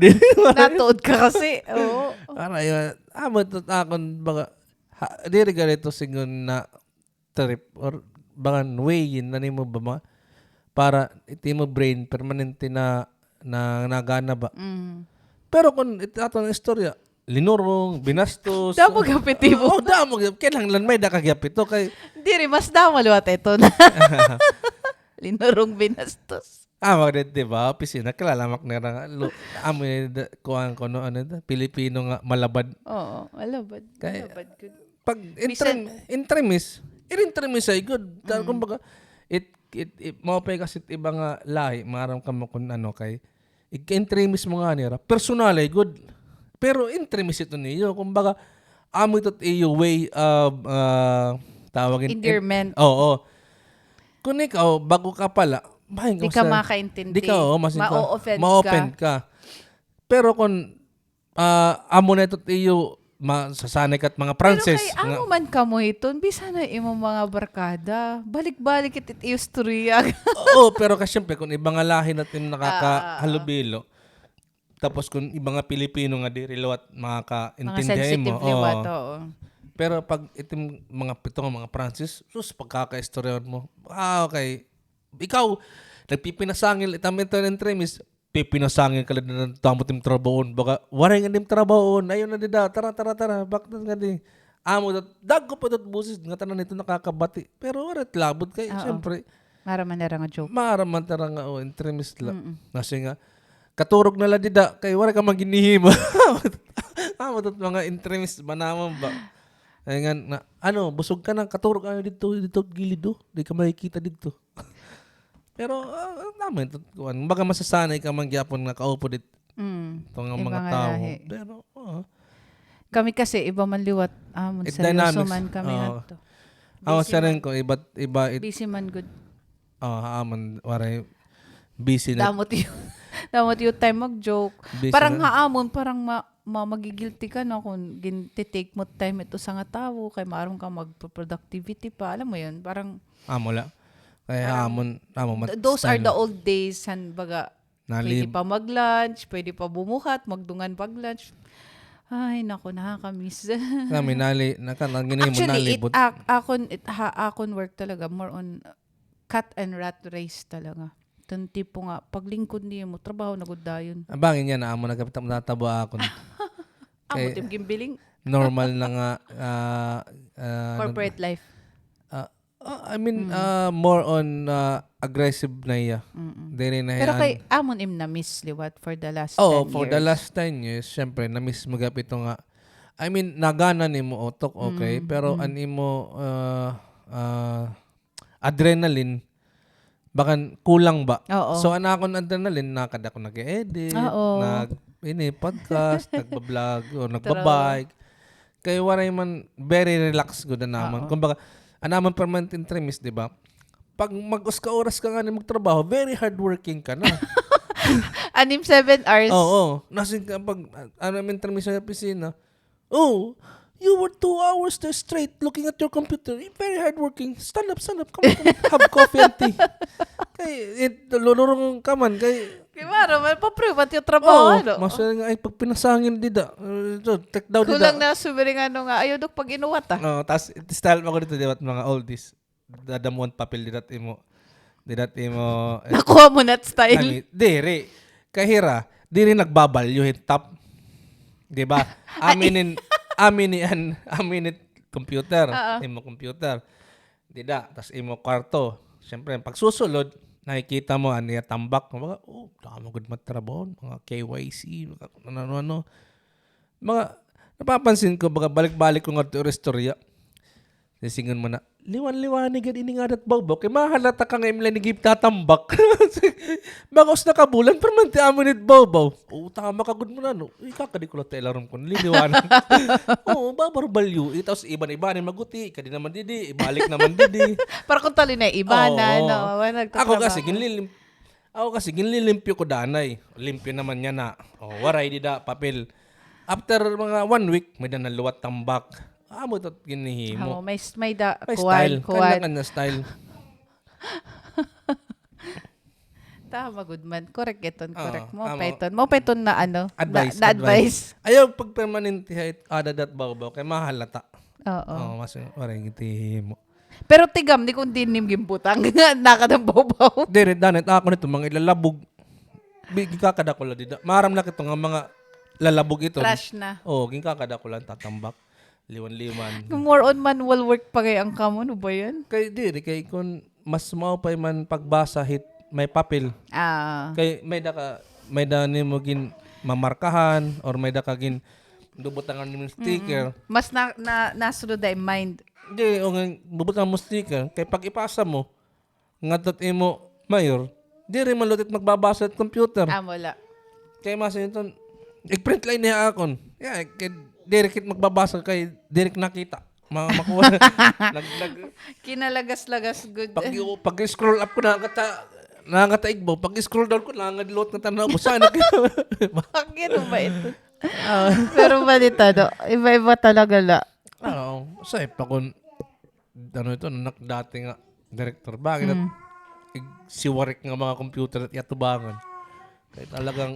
din. Natuod ka kasi. Oo. Aray, matakon, baka, diri ganito singon na trip, or baka way yun, mo ba ma? Para, iti mo brain, permanente na nagana ba? Pero kung ito ang istorya, linurong, binastos. Damo gapit mo. Damo gapit. Kailangan may dakagapit ito. Hindi rin, mas damo liwat ito na. Linurong binastos. Magdit, diba? Opisina, kalalamak na nga. Kuhaan ko Pilipino nga, malabad. Oo, malabad. Malabad. Good. Pag intremis ay good. Kumbaga, maupay kasi iba nga lahi, marang ka mo kung kay intremis mo nga nira. Personal ay good. Pero intremis ito niyo. Kumbaga, amo ito iyo way of tawagin. Endearment. Oo. Kung ikaw, bago ka pala, di ka makaintindi. Di ka, Ma-offend ka. Pero kung amo na ito iyo, masasanay ka at mga Pranses. Pero kay amo man ka mo iton, bisa na imo mga barkada. Balik-balik itit iyo storya. Oo, pero kasi syempre, kung ibang lahi natin nakakahalubilo, tapos kung ibang Pilipino nga di rilawat makakaintindihan mo. Mga sensitive liwat, oo. Pero pag itim mga pitong mga Pranses, pagkaka-istoryahan mo, okay. Ikaw, nagpipinasangil, itamit ng tremis, pipinasangin ka lang ng tamot yung trabahoon. Baka, waray nga yung trabahoon. Ayun na dida. Tara. Bakit nga di? Amo, dag ko pa doon busis. Nga tanan nito nakakabati. Pero warat labot kayo. Siyempre. Maraman na nga joke. Maraman tara nga. Intermist lang. Kasi nga, katurog na lang dida. Kaya waray ka maginihima. Amo, mga intermist. Manaman ba? Ay nga, busog ka na. Katurog ka dito gilid do. Di ka makikita dito. Pero, naman, baga masasanay ka mangyapon nga kaupo dit. Itong mga tao. Lahi. Pero, kami kasi, iba man liwat. Seryoso man kami nato. Sa rin ko, iba. Busy man good. Waray, busy na. Damot yung time mag-joke. Parang parang magigilty ka na kung take mo time ito sa nga tao, kay maaaring ka mag-productivity pa. Alam mo yun, parang... Wala. Kaya those are the old days baga pwede pa mag-lunch, pwede pa bumuhat, magdungan pag-lunch. Ay, naku, nakakamiss. Kami Actually, akon work talaga more on cat and rat race talaga. Itong tipo nga, paglingkod niyo mo, trabaho na dayon. Bangin yan, amo nagtatabo akon. Amo, tim gimbiling. Normal na nga. Corporate life. More on aggressive na iya. Pero kay amon na miss liwat for the last 10 years. For the last 10 years, syempre, na-miss magap ito nga I mean, nagana ni mo otok, okay? Pero ani mo adrenaline, bakan kulang ba? Oo. So, anakon adrenaline, nakada ko nag-edit, Oo. podcast, nagbablog, o nagbabike. Kaya waray man, very relaxed ko na naman. Kumbaga, anaman permanent interest, di ba? Pag mag-oras ka nga na magtrabaho, very hardworking ka na. 7 hours. Oo. Nasin ka pag, interest sa opisina, oh, you were 2 hours there straight looking at your computer. You're very hardworking. Stand up. Come on, have coffee and tea. Kay, lulurong ka man. Kay Maro, man, pa-prove at yung trabaho, ano? Masaya nga, ay, pag pinasangin, dida. Take down, dida. Kulang na sumiring ayaw dok pag inuwat, Tapos, style mo ko dito, diba, mga oldies. Dadamuan papel, didat imo. Nakuha mo na style. Diri. Kahira, diri nagbabalyuhin top. Diba? Aminin computer. Imo computer. Dida. Tapos imo kwarto. Siyempre, pag susulod, nakikita mo, niya tambak. Mga, tama good matrabaho. Mga KYC, mga ano. Mga, napapansin ko, balik-balik ko nga ito restorya. Sisingan mo na, liwan-liwanig yan iningadat bawbaw. Kaya mahalata ka nga imla ni Gip tatambak. Bagos na kabulan, pero man ti amin it bawbaw. Tama ka good mo na, no? Ikakadi ko lang tayo laram ko, liliwanan. Babarbalyo. Tapos iban-ibanin maguti, kadi naman didi, ibalik naman didi. Para kung tali na iba na, no? Ako kasi, ginlilimpyo ko danay. Limpyo naman niya na. Waray dida, papel. After mga 1 week, may naluwat tambak. Mo ito ginihimo. May style. Kailangan na style. Tama, good man. Correct iton. Correct. Mo paiton na Advice. Ayaw pag permanent height, adadat baw kay mahalata. Oo. Mas waring itihimo. Pero tigam, di kung dinim gimputang. Nakadambaw-baw. Dire, danit ako nito, mga ilalabog. Gikakada ko lang dito. Maram na ito nga mga lalabog ito. Trash na. Gikakada ko lang tatambak. Liwan-liwan. More on manual work pa kay ang kamo, no ba yan? Kay kung mas mao pa man pagbasa hit may papel. Kay may da ni mo gin mamarkahan or may da ka gin dubutangan ni mo sticker. Mas nasunod ay mind. Di o dubutangan mo sticker kay pag ipasa mo ngadtot imo mayor, di rin malutit magbabasa at computer. Wala. Kay mas ito i-print line niya akon. Yeah, kay direct magbabasa kay direct nakita. Makuha. Kinalagas-lagas good. Pag scroll up ko nakakataig mo. Pag scroll down ko nakakadilot na tanaw ko. Sana kayo. Bakit ba ito? Pero balita, no? Iba-iba talaga la. Sa pa kung ito, dati nga director. Bakit siwarik nga mga computer at yatubangan. Kaya talagang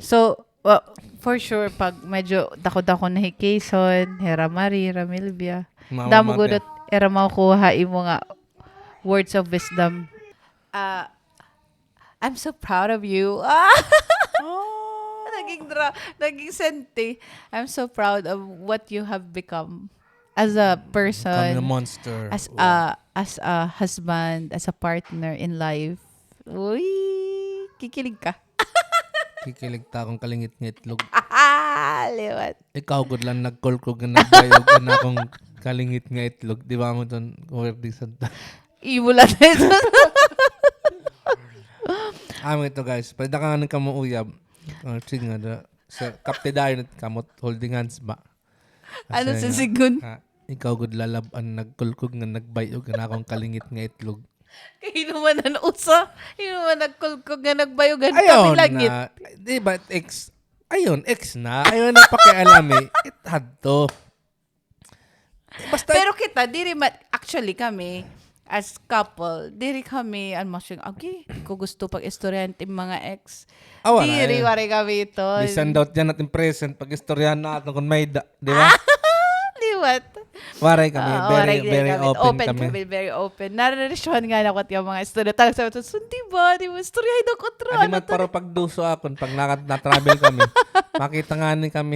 for sure, pag medyo dako-dako na hikason, Hera Marie, Ramilvia, damo gudot, era makukuha imo nga words of wisdom. I'm so proud of you. Naging senti. I'm so proud of what you have become as a person. Becoming a monster. As a husband, as a partner in life. Uy, kikilig ka. Kikilig ta akong kalingit-ngitlog. Liwat. Ikaw good lang nagkulkog na nagbayog na akong kalingit nga itlog. Di ba mo doon? Kuwerdi santa. Iwala na ito. Ito guys. Pwede ka nga ng kamuuyab. Sige nga. Sa kaptedayo na kamot holding hands ba? Ano sa sigun? Ikaw good lalaban nagkulkog nga nagbayog na akong kalingit nga itlog. Inuman ang usa. Inuman nagkulkog nga nagbayugan kami langit. Di ba, ex na. Ayaw na pakialam eh. It had to. Basta, pero kita, actually kami, as couple, diri kami, okay, ko gusto pag istoryante mga ex. Diri, wari kami ito. Listen out dyan natin present pag istoryahan natin kung may di ba? Liwat. Waray kami. Very open kami. Very open. Nararelasyon nga na ko at yung mga istorya. Talagang sabi ito, sundi ba? Di mo istoryahin ako tra. Adimat paro pagduso akon. Pag na-travel kami. Makita nga ni kami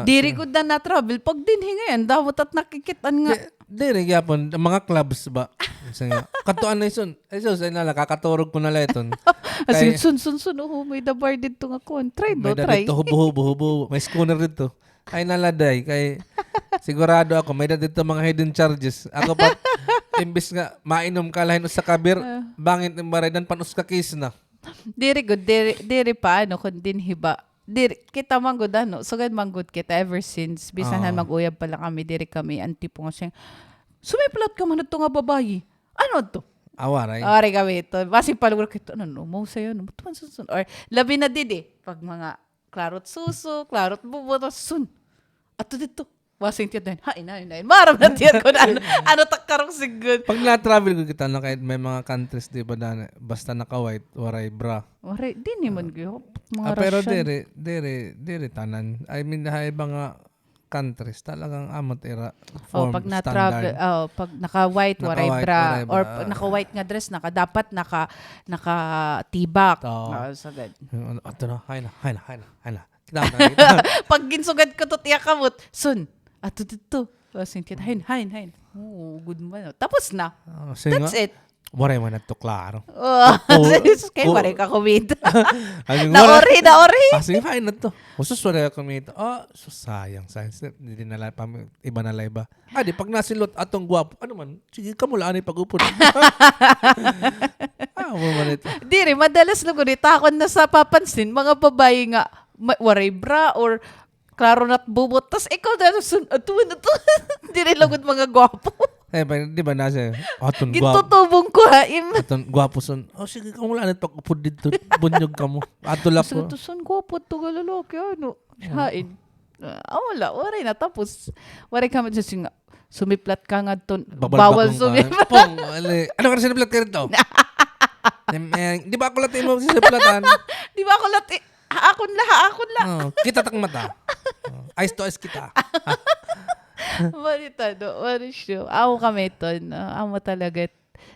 diri ko na na-travel. Pag din hingayan, dapat at nakikitan nga. Diri gyapon mga clubs ba? Katuan na isun. Ay nala kakaturog ko na leton. Asin sun may dabar dito nga kon. Try. May dito hubo. May schooner dito. Ay naladay kay sigurado ako may dito mga hidden charges. Ako pa imbis nga mainom ka lahin sa kabir, bangit ng baradan panus ka kiss na. Diri good, diri pa ano kun din hiba. Diri kita manggod ano, sugad manggod kita ever since bisan mag-uyab pa lang kami diri kami anti po nga siya. Sumiplat ka man nga babayi. Ano to? Awaray. Ari kami ito. Basi palugur kita, ano, mo sa'yo, no, tuman susun. Or, labi na didi, pag mga klarot suso, klarot bubuto, sun. Ato dito. Wasing tiyan na, hain. Maram na tiyan ko na, ano takarong sigod. Pag na-travel ko kita na kahit may mga countries, di ba, na, basta naka-white, waray bra. Waray, di naman ko. Mga Pero Russian. diri tanan. I mean, hay mga countries talagang amot era Oh, form pag na-travel, pag naka-white, waray Naka-white, bra. waray bra. Or naka-white nga dress, dapat naka-tibak. Oo. Sagad. Ato na, hay na. Kita. Pag ginsugad ko to tiya kamot, sun. Ato dito. Wasing tiyan, hain. Oh, good man. Tapos na. That's it. Waray man to klaro. Kaya waray ka kumita. Ay, Naori. Sige, fine na to. Usus waray ka kumita. Sayang. Hindi na iba na iba. Di pag nasilot atong guwapo, ano man, sige ka mula ani pag-upod. Man ito. Diri, madalas lang ko takon na sa papansin, mga babae nga, waray bra or klaro na't bubot. Tas ikaw na, ato na to. Diri lagod mga gwapo. Di ba nasa aton guwapo. Gintutubong ko ha. Aton guwapo son. Sige ka mula ani pag-upod dito. Bunyog ka mo. Ato lap ko. Sa tuson gwapo to galalaki, ano. Hain. Wala, waray na. Tapos, waray ka nga, sumiplat ka nga to. Bawal sumiplat. Ano ka na siniplat ka rito? Di ba ako latin mo siniplatan? Di ba ako Akon la. Kita tak mata. Eyes to eyes kita. Marita, no? Marisyo. Ako kami ito. Amo talaga.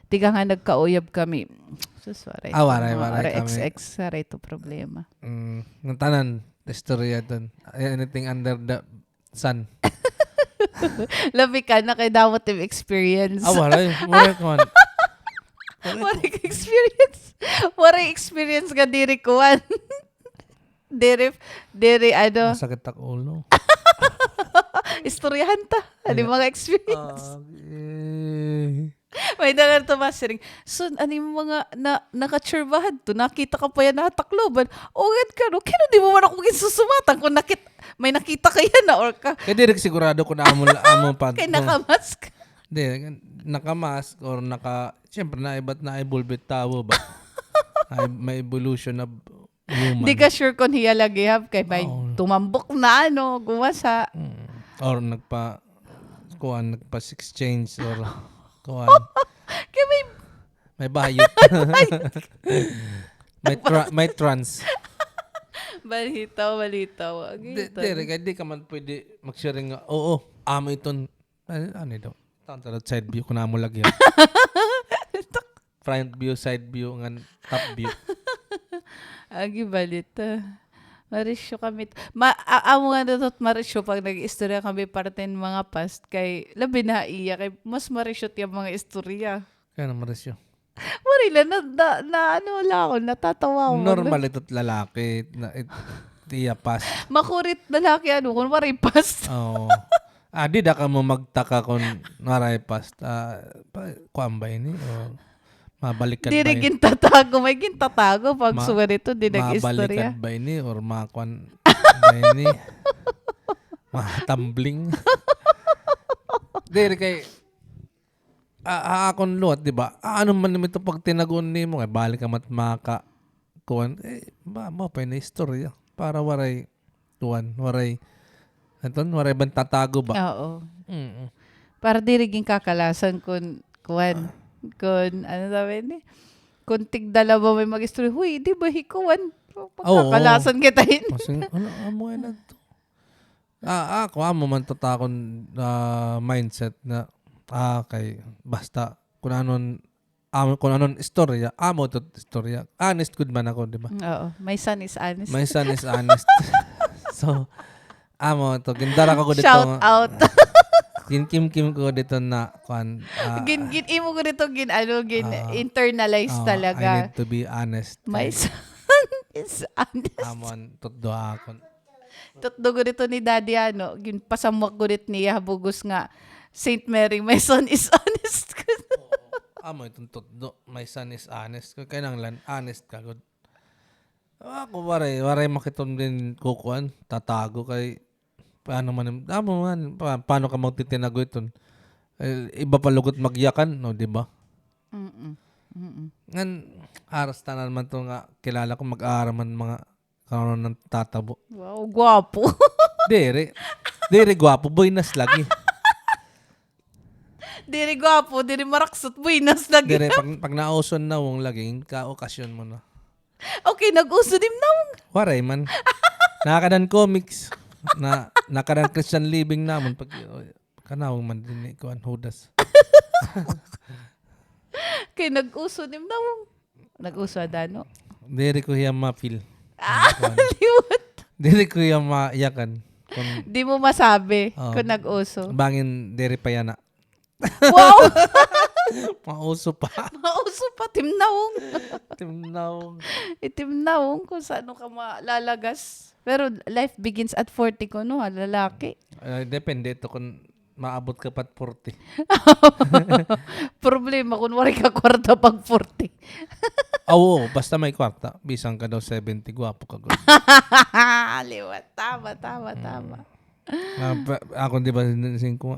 Tiga nga nagkauyab kami. Waray. Waray kami. XX, saray ito problema. Ng tanan, istorya doon. Anything under the sun. Labi ka na kay damot yung experience. Waray ko man. Waray experience ka diri kuwan. Diri ano. Masakit ak ulo. Istoryahan ta. Ano yung mga experience? May dalar to masiring. So, ano yung mga nakatsurbahan to? Nakita ka pa yan natakloban. Ugad ka, no? Kaya di mo man ako susumatang kung may nakita ka yan na or ka. Kaya direk sigurado kung amo pa. Kaya nakamask. Hindi, nakamask or siyempre naiba't naibulbit tawo ba? May evolution of human. Di ka sure kung hiya lagi hap kay may tumambok na gumasa. Or nagpa 6 change or kuan. Kaya may bayot. may trans. Balitaw. Di ka man pwede mag-sharing nga, amo iton, ano ito? Side view, kung namo lagi. Front view, side view, top view. Agi balita. Marisyo kami. Amo nga na to't marisyo pag nag-istorya kami parte ng mga past kay labi na iya kay mas marisyo yung mga istorya. Kaya na marisyo. Marila na ano lang ako, natatawa ako. Normal ito't lalaki. Tiya past. Makurit lalaki kung maray past. Oo. Di da ka mo magtaka kung maray past. Kuambay ni o mabalikan ba Di rin gintatago. May gintatago pag suwa nito, di nag-istorya. Mabalikan ba ni or makuan ba ni? Tumbling. Di rin kay akon luat, di ba? Ano man naman ito pag tinagun ni mo, balik ka maka kuan, mo pa na istorya. Para waray waray bang tatago ba? Oo. Para di rin kakalasan kung ano sabi ni? Kung tigdala ba may mag-istorya, huy, di ba hikuan? Pagkakalasan kita yun. Amo na to. Ako amo man tatakon mindset na kay basta kung anon istorya, amo to istorya. Honest good man ako, di ba? Oo. My son is honest. My son is honest. So, amo to. Gindara ko dito. Shout out. Kim ko dito na Imo ko dito internalize talaga. I need to be honest. My son is honest. Amon, tutdo ako. Tutdo ito ni Daddy ginpasamwak gunit niya bugos nga Saint Mary, my son is honest. Amo itong tutdo. My son is honest. Kaya nang lan, honest ka. Good. Ako waray makiton din kukuan. Tatago kay paano man. Paano ka magtitinago ito? Iba palugot magyakan, no, di ba? Ngan, haras tanan man to nga kilala ko mag-aaraman mga karon ng tatabo. Wow, gwapo. Dere gwapo. Buinas lagi. Diri gwapo, diri maraksot, buinas lagi. Dere, pag nauson na wong laging, ka-okasyon mo na. Okay, nag-uso din na. Waray man. Nakadan comics. Nakadan Christian living naman. Kanawang man din ko ang hudas. Okay, nag-uso din na. Nag-uso adano. Dere ko hiya ma-feel. Liwat. Dere ko hiya ma-iyakan. Di mo masabi kung nag-uso. Bangin, dere pa yana. Wow! Mauso pa. Mauso pa, timnawong. Timnawong. Kung saan ka malalagas. Pero life begins at 40 ko, no? Lalaki. Depende ito kung maabot ka pat 40. Problema kung wari ka kwarta pag 40. Oo, basta may kwarta. Bisang ka daw 70, gwapo ka. Liwat. Tama. Ako di ba sinasin ko,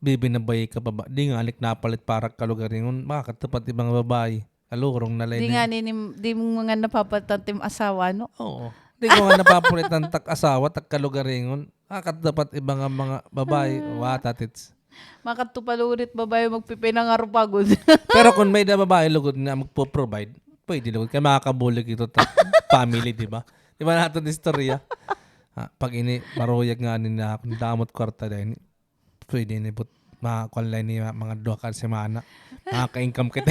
bibinabay ka pa ba? Di nga, alik napalit para kalugaringon. Makakatapat ibang babae. Kalurong na Di nga, di mo nga napapatantim asawa, no? Oo. Di ko nga napapalit ng asawa, kalugaringon. Makakatapat ibang mga babae. Watatits. Makatupalurit babae magpipinangarupagod. Pero kung may na babae lugod na magpo-provide, pwede lugod. Kaya makakabulig ito family, di ba? Di ba natin istorya? Pag ini maruyag nga nila kung damot kwarta dahil pwede nipot makakonline niya mga 2 ka semana. Makaka-income kita.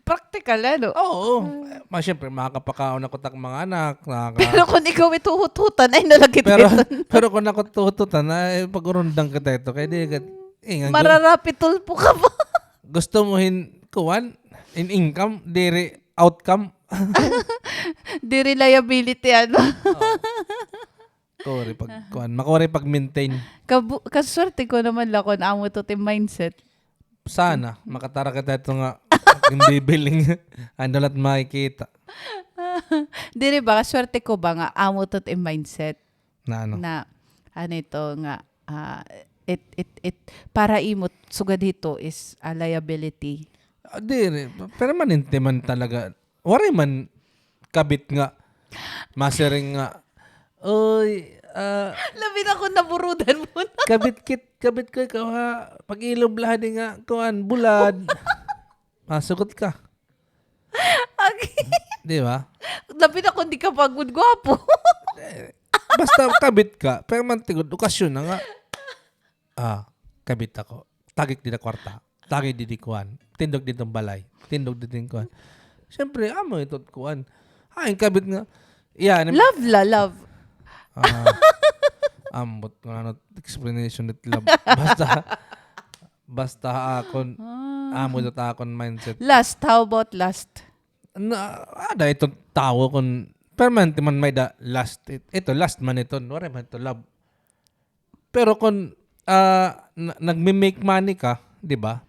Practical, ano? Oo. Siyempre, makakapakaon ako tak mga anak. Pero kung ikaw ituhututan, ay nalagit pero kung ako tututan, ay pag-urundang kita ito. Kaya di ka, mararapitol po ka ba? Gusto mo kuwan, in income, diri outcome. Diri liability, ano? Makore pag maintain. Kaswerte ko naman lakon amo to team mindset. Sana makatara ka ito nga hindi billing andalat makikita. Diri ba kaswerte ko ba nga amo to team mindset Na ano? Na ano ito nga it para imot sugad dito is a liability. Diri, pero manintiman talaga. Waray man kabit nga masering nga oy, labi na ko naburudan mo na. kabit ko ikaw ha. Pag ilob lahat nga, kuhan, bulad. Masugot ka. Di ba? Labi na ko di ka pagod gwapo. Basta kabit ka. Pero man tigod, okasyon na nga. Kabit ako. Tagik di na kwarta. Tagik di kuhan. Tindog di ng balay. Tindog di ng kuhan. Siyempre, amo ito kuhan. Kabit nga. Yan. Love. Ambot ko na explanation it love. Basta akon amo dito akon mindset. Last, how about last? Ada ito tao kon permanent man may da last. Ito last man ito. Wala man ito love. Pero kung nagme-make money ka, di ba?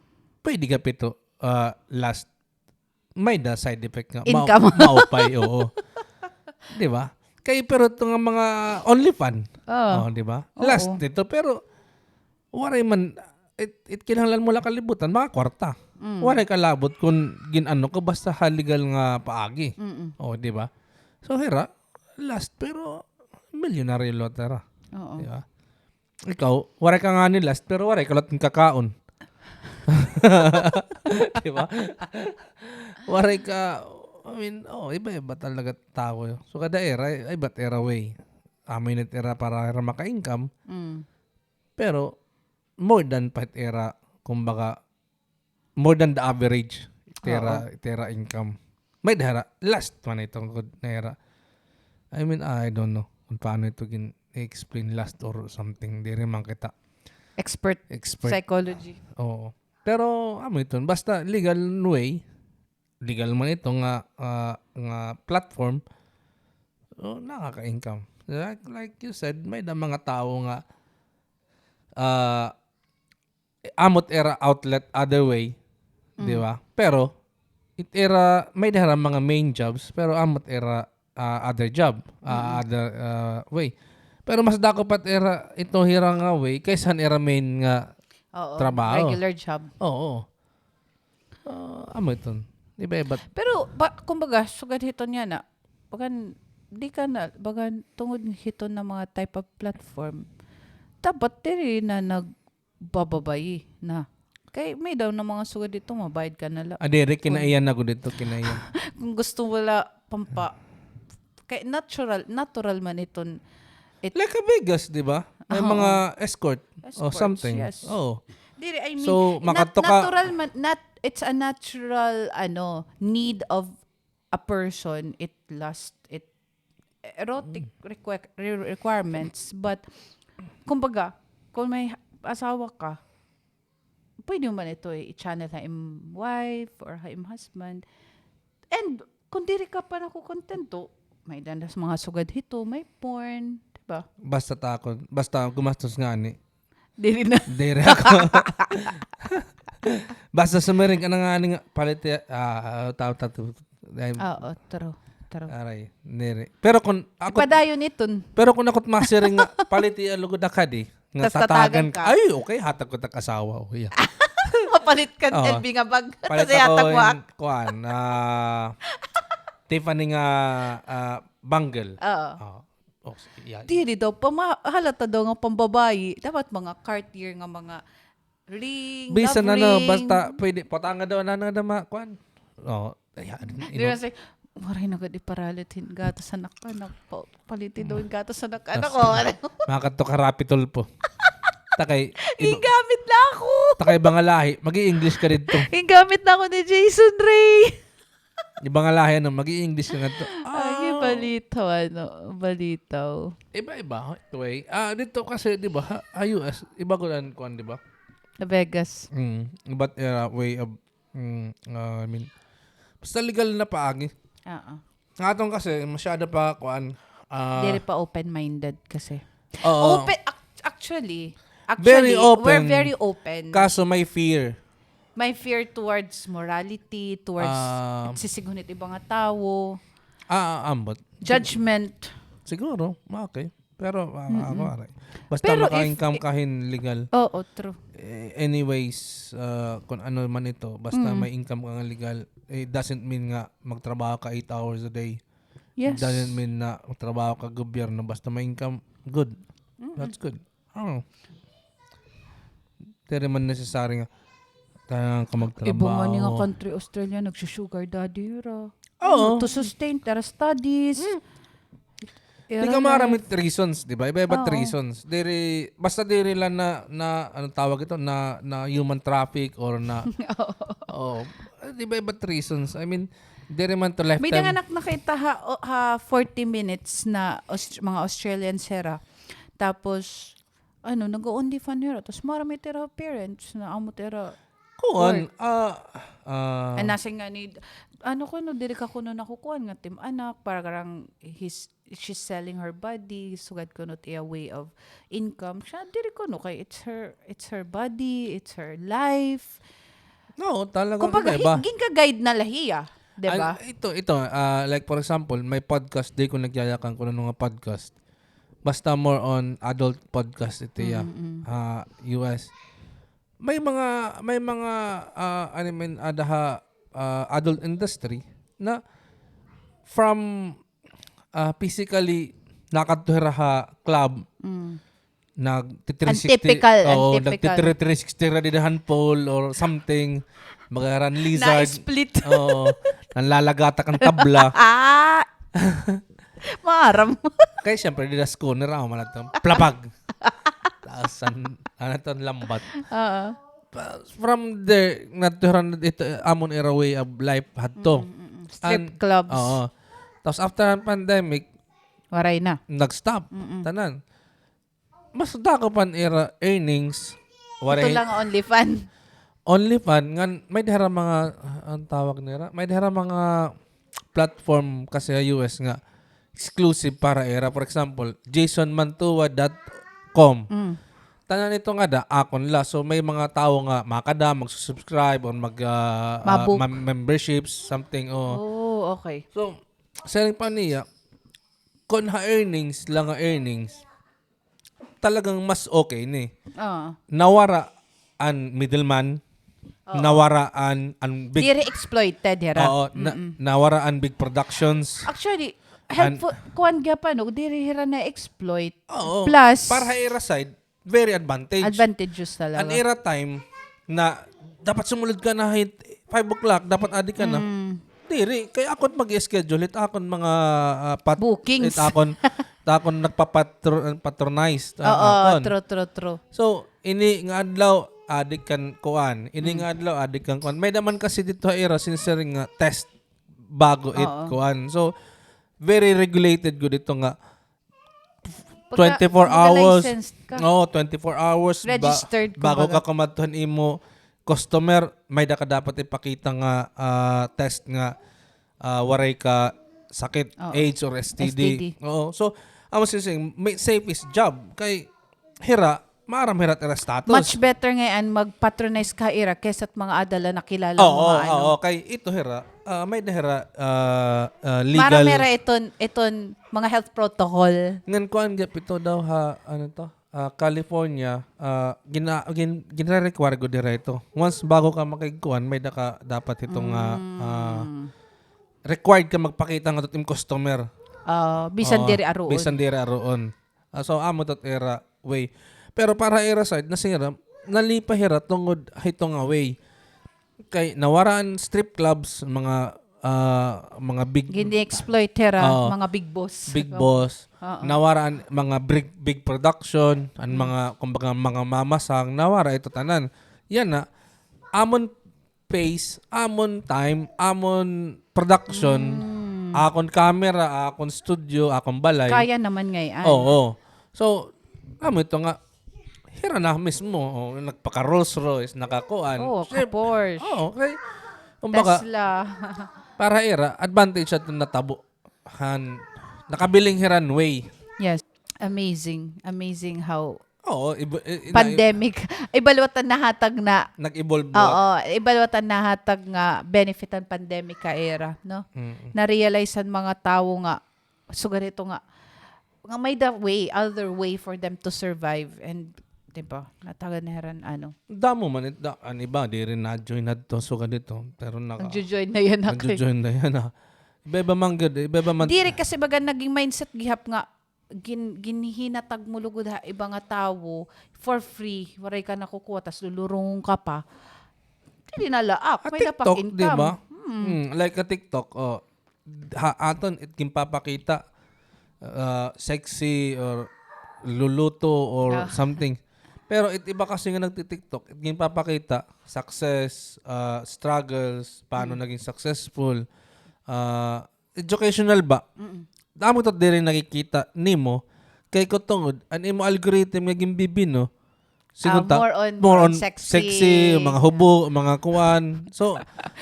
Pwede ka pito last. May da side effect nga. Income. Maupay, oo. Di ba? Kaya pero ito nga mga only fun. Di ba? Last nito. Pero waray man, it kinahanglan mo lang kalibutan, mga kwarta. Waray kalabot kung ginano ka basta haligal nga paagi. Di ba? So hera, last pero millionaire lotera. Di ba? Ikaw, waray ka nga ni last pero waray ka lot ng kakaon. Di ba? Waray ka, iba-iba talaga tao. So, kada era, iba't era way. Amin era para maka-income. Pero, more than pat era, kumbaga, more than the average era income. May dahara, last man itong good na era. I don't know kung paano ito explain last or something. Di rin man kita. Expert. Psychology. Oo. Pero, ito, basta legal way, legal man ito nga platform, nakaka-income. Like you said, may da mga tao nga amot era outlet other way, di ba? Pero it era may dara mga main jobs pero amot era other job, other way. Pero mas dako pat era ito hirang nga way kaysa era main nga trabaho. Regular job. Oo. Amo iton. Di ba? Pero kumbaga sugad hiton niya na. Bagan di ka na bagan tungod hiton na mga type of platform. Dapat diri na nagbababay na. Kay may daw na mga sugad dito mabayad ka na lang. Adere kinaiyan ako dito kinaiyan. Kung gusto wala pampa kay natural man iton. Like a Vegas, di ba? May mga escort or something. Yes. Oh. Diri, I mean, So, makatoka- natural man, it's a natural need of a person. It erotic requirements, but kumbaga, kung may asawa ka, pwede mo man ito i-channel ha im wife or ha im husband. And kung diri ka pa nakukontento, may dandas mga sugad hito, may porn, diba? Basta gumastos nga ni. Diri na. Dere ako. Basta sumiring ka na nga ni palit tao. Oo, true. Aray, nere. Pero kung ako Ipadayon iton. pero kung akot masiring nga paliti alugod akad nga Tas tatagan ka. Ay, okay, hatag ko tag asawa. Oh, yeah. Mapalit ka Oo. LB nga bag. Palit Kasi ako yatag in kuan Tiffany nga bangle. Oo. Yeah. Dili daw, halata daw nga pambabayi. Dapat mga Cartier nga mga ring, Bisan love ring. basta pwede potanga daw na kuan. Ayan. Di na say, maray na gadi paralitin gato sa anak palitin daw yung gato sa anak ko. Makato ka rapitol po. Takay Igamit na ako. takay ibang lahi, magi-English ka dito. Igamit na ako ni Jason Ray. Ibang lahi magi-English ka nga to. Ay, balitaw. Iba-iba. Way. Dito kasi, di ba, US, iba ko lang kuan, di ba? Sa Vegas. But way of, I mean, basta legal na paagi. Oo. Nga kasi, masyado pa kuan. Dili pa open-minded kasi. Oo. Actually, Very open. we're very open. Kaso may fear. May fear towards morality, towards sisigunit ibang tao, Ambot. judgment. Siguro, okay. Pero, ako, aray. Basta Pero maka-income kahin legal. Oo, true. Anyways, kung ano man ito, basta may income ka nga legal, it doesn't mean nga magtrabaho ka 8 hours a day. Yes. It doesn't mean na magtrabaho ka gobyerno, basta may income, good. That's good. Pero man necessary nga tayo ka magtrabaho. Ibang nga nga country, Australia, nagsusugar daddy ra. Oo. To sustain their studies. Di ka maraming reasons, di ba? Iba-iba reasons. Basta diri lang na anong tawag ito? Na human traffic or na di ba iba reasons? I mean, diri man to lifetime. May nanganak nakita ha 40 minutes na mga Australian sera. Tapos, nag-only fan hero. Tapos marami tira parents na amo tira. Kuan, Nasa nga ni, dili ka kuno nakukuhan nga tim anak, para karang she's selling her body, sugad kuno a way of income. Siya, dili kuno kay it's her body, it's her life. no, talaga Kumbaga, iba. ginka-guide na lahiya. Diba? Ito, like for example, may podcast, di ko nagyayakan ko ng mga podcast. Basta more on adult podcast ito US. May mga adult industry na from physically nakatuhira club Untypical. nagti-360 ra didahan pole or something magaran lizard Na-split. nanlalagata kang tabla Maaram. kaya syempre dida schooner ako manatong plapag taasan lambat. From there, naturan ito amon era way of life hadto. Strip clubs. Oo. Tapos after ang pandemic, Waray na. nag-stop. Tanan. Mas dako pan era earnings. Ito lang Only fan. Ngan, may dihara mga, ang tawag nila, may dihara mga platform kasi sa US nga, exclusive para era. For example, jasonmantua.com. Tanan ito nga da, akon la. So may mga tao nga makada, mag-subscribe or memberships, something. Oh, okay. So, selling pa niya, kung earnings lang nga earnings, talagang mas okay ni. Nawara ang middleman, nawara ang big... Di exploited hera. Oo, nawara ang big productions. Actually, helpful, kuwan gya pa, no? Di hira na exploit. Oo. Plus, Para era side, very advantageous talaga. An era time na dapat sumulod ka na 5 o'clock, dapat adi ka na. Diri, kaya akon mag-schedule it akon mga bookings. Akon nagpapatronize. Oo, true. So, ini nga adlaw adik kan kuan. Ini nga adlaw adik kan kuan. May naman kasi dito era sincere nga test bago it kuan. So, very regulated go dito nga 24 hours. Oo, 24 hours. Registered bago ka kumadtuhan imo customer, may da ka dapat ipakita nga test nga waray ka sakit, AIDS or STD. Oo. So, amo saying, safest job kay hira, maaram hira era status. Much better ngayon mag-patronize ka ira kaysa't mga adala na kilala mo Oo, kay ito hira, may da hira legal. Maramera iton mga health protocol. Ngan kuan gap ito daw California, gina-require ko dira ito. Once bago ka makikuan, may dapat itong required ka magpakita nga tutim customer. Bisan diri aroon. Bisan diri aroon. So amo tot era way. Pero para era side nasira, nalipahira tungod hitong way. Kay nawaraan strip clubs, mga big Gindi exploit hera, mga big boss. Big boss. Nawaraan mga big production, ang mga kumbaga mga mamasang nawara ito tanan. Yan na amon pace, amon time, amon production, akon camera, akon studio, akon balay. Kaya naman ngayon. Oo. So, amo ito nga hira na mismo, nagpaka Rolls Royce, nakakuan. Porsche. Okay. Kumbaga, Tesla. para era, advantage at natabo. Nakabiling hiran way. Yes. Amazing how Oo. pandemic. Ibalwatan nahatag na. Nag-evolve. Oo. Ibalwatan nahatag nga benefit ang pandemic ka era. No? Na-realizean mga tao nga, so ganito nga may other way for them to survive. And, diba, natagan na heran Damo man ito. Iba, di rin na-join na ito. So ganito. Pero nag-join na yan. Nag-join na yan. Iba man good. Di rin kasi baga naging mindset gihap nga ginihinatag mo lugod iba nga tao for free. Waray ka nakukuha tas lulurong ka pa. Di nalaak. May dapat income. Diba? Like a TikTok. Aton, papakita sexy or luluto or something. Pero iba kasi nga nagti-TikTok, papakita success, struggles, paano naging successful, educational ba? Damo to din nakikita nimo kay ko tungod an imo algorithm nga gimbibino. More on sexy, mga hubo, mga kuwan. So,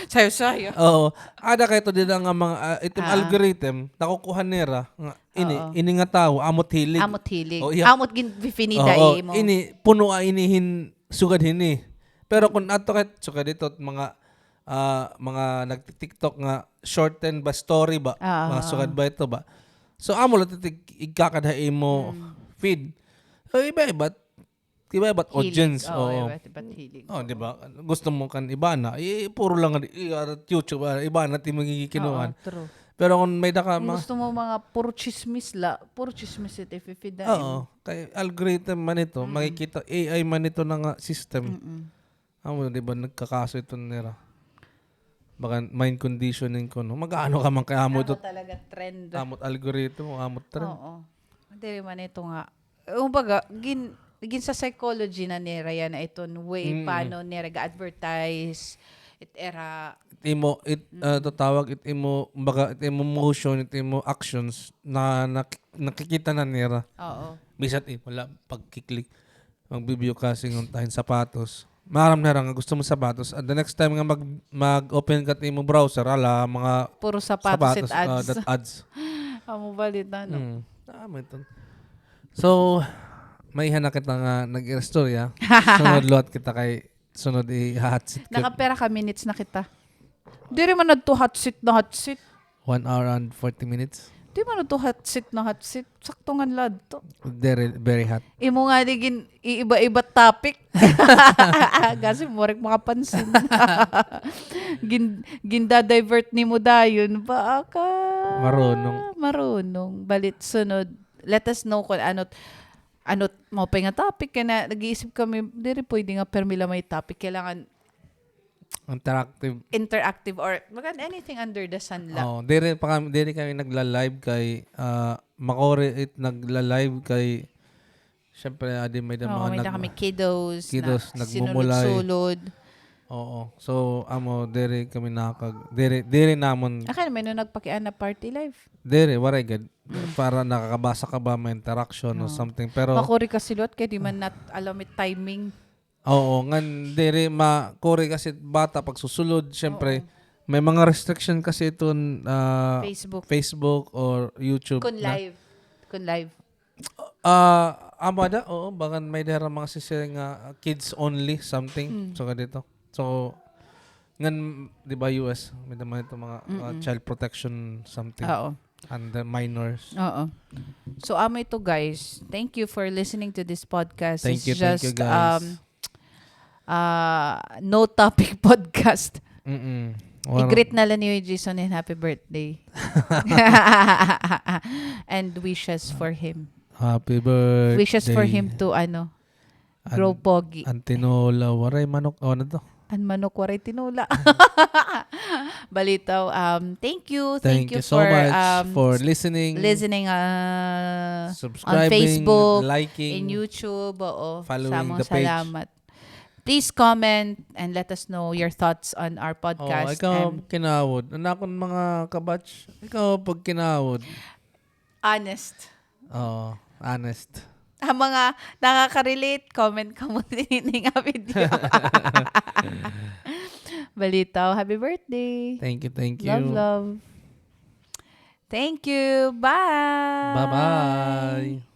sayo. Oo. Ada kay to din nga mga itim algorithm nakukuha nira nga ini nga tao amot hilig. Amot ginfinida mo. Ini puno inihin sugad hini. Pero kung ato kay sugad dito mga nagti-TikTok nga shorten ba story ba? Mga sugad ba ito ba? So amo lang igkakadha mo feed. So iba-iba't audience. Iba't hilig. Di ba? Gusto mo kan iba na, puro lang YouTube, iba na ti magigikinuan. True. Pero kung may daka gusto mo mga puro chismis ito if-feed kay algorithm man ito, makikita AI man ito na nga system. Amo di ba nagkakaso ito nila. Baka mind conditioning ko no. Mag-ano ka man kay amo ito. Talaga trend. Amot algorithm, amot trend. Oo. Hindi man ito nga. Kumbaga, gin sa psychology na nira yan na ito way paano nira ga-advertise it era tawag it imo motion, it imo actions na nakikita na nira. Oo. Bisat wala pagkiklik mag-view kasi ng tahin sapatos. Maram na nga gusto mo sapatos. At the next time nga mag-open ka imo browser, ala mga puro sapatos ads. That ads. Amo balita, no? Tama ito. So, may hana kita nga nag-istorya. Sunod luat kita kay sunod i-hotsit ka. Nakapera ka minutes na kita. Di rin man na to hotsit na hotsit. 1 hour and 40 minutes. Di man na to hotsit na hotsit. Saktungan lad to. Very hot. Imo nga digin iiba-iba topic. Kasi morek makapansin. Ginda-divert ni mo dayon. Baka marunong. Balit sunod. Let us know kung ano mo pa nga topic. Kaya na nag-iisip kami, di rin pwede nga permila may topic. Kailangan interactive or anything under the sun lang. Oh, diri kami nagla-live kay Makore nagla-live kay syempre adi may kami kiddos na nagmumulay. sinulod-sulod. Oo. So amo diri kami diri namon. Akala may nagpakian na party live. Diri waray gad para nakakabasa ka ba may interaction or something pero Makuri ka silot kay di man nat alam it timing. Oo, ngan diri makore kasi bata pag susulod, syempre may mga restriction kasi ito Facebook or YouTube. Kun live. Amada, oo, baka may dera mga sisir nga kids only something. So dito. So ngan di ba US may naman ito mga child protection something. Oo. And the minors. Oo. So ito guys. Thank you for listening to this podcast. Thank you It's guys. no topic podcast. I-greet na lang ni Jason and happy birthday. And wishes for him. Happy birthday. Wishes for him to grow pogi. Antinola, waray manok. Ano to? An manok waray tinula. Balitaw. Thank you so much for listening on subscribing, Facebook, liking, in YouTube, following the page. Salamat. Please comment and let us know your thoughts on our podcast. Ikaw kinawod. Anakon mga kabatch. Ikaw pag kinawod. Honest. Honest. Ang mga nakaka-relate, comment ka mo din nga video. Balitaw, happy birthday. Thank you. Love. Thank you. Bye. Bye-bye.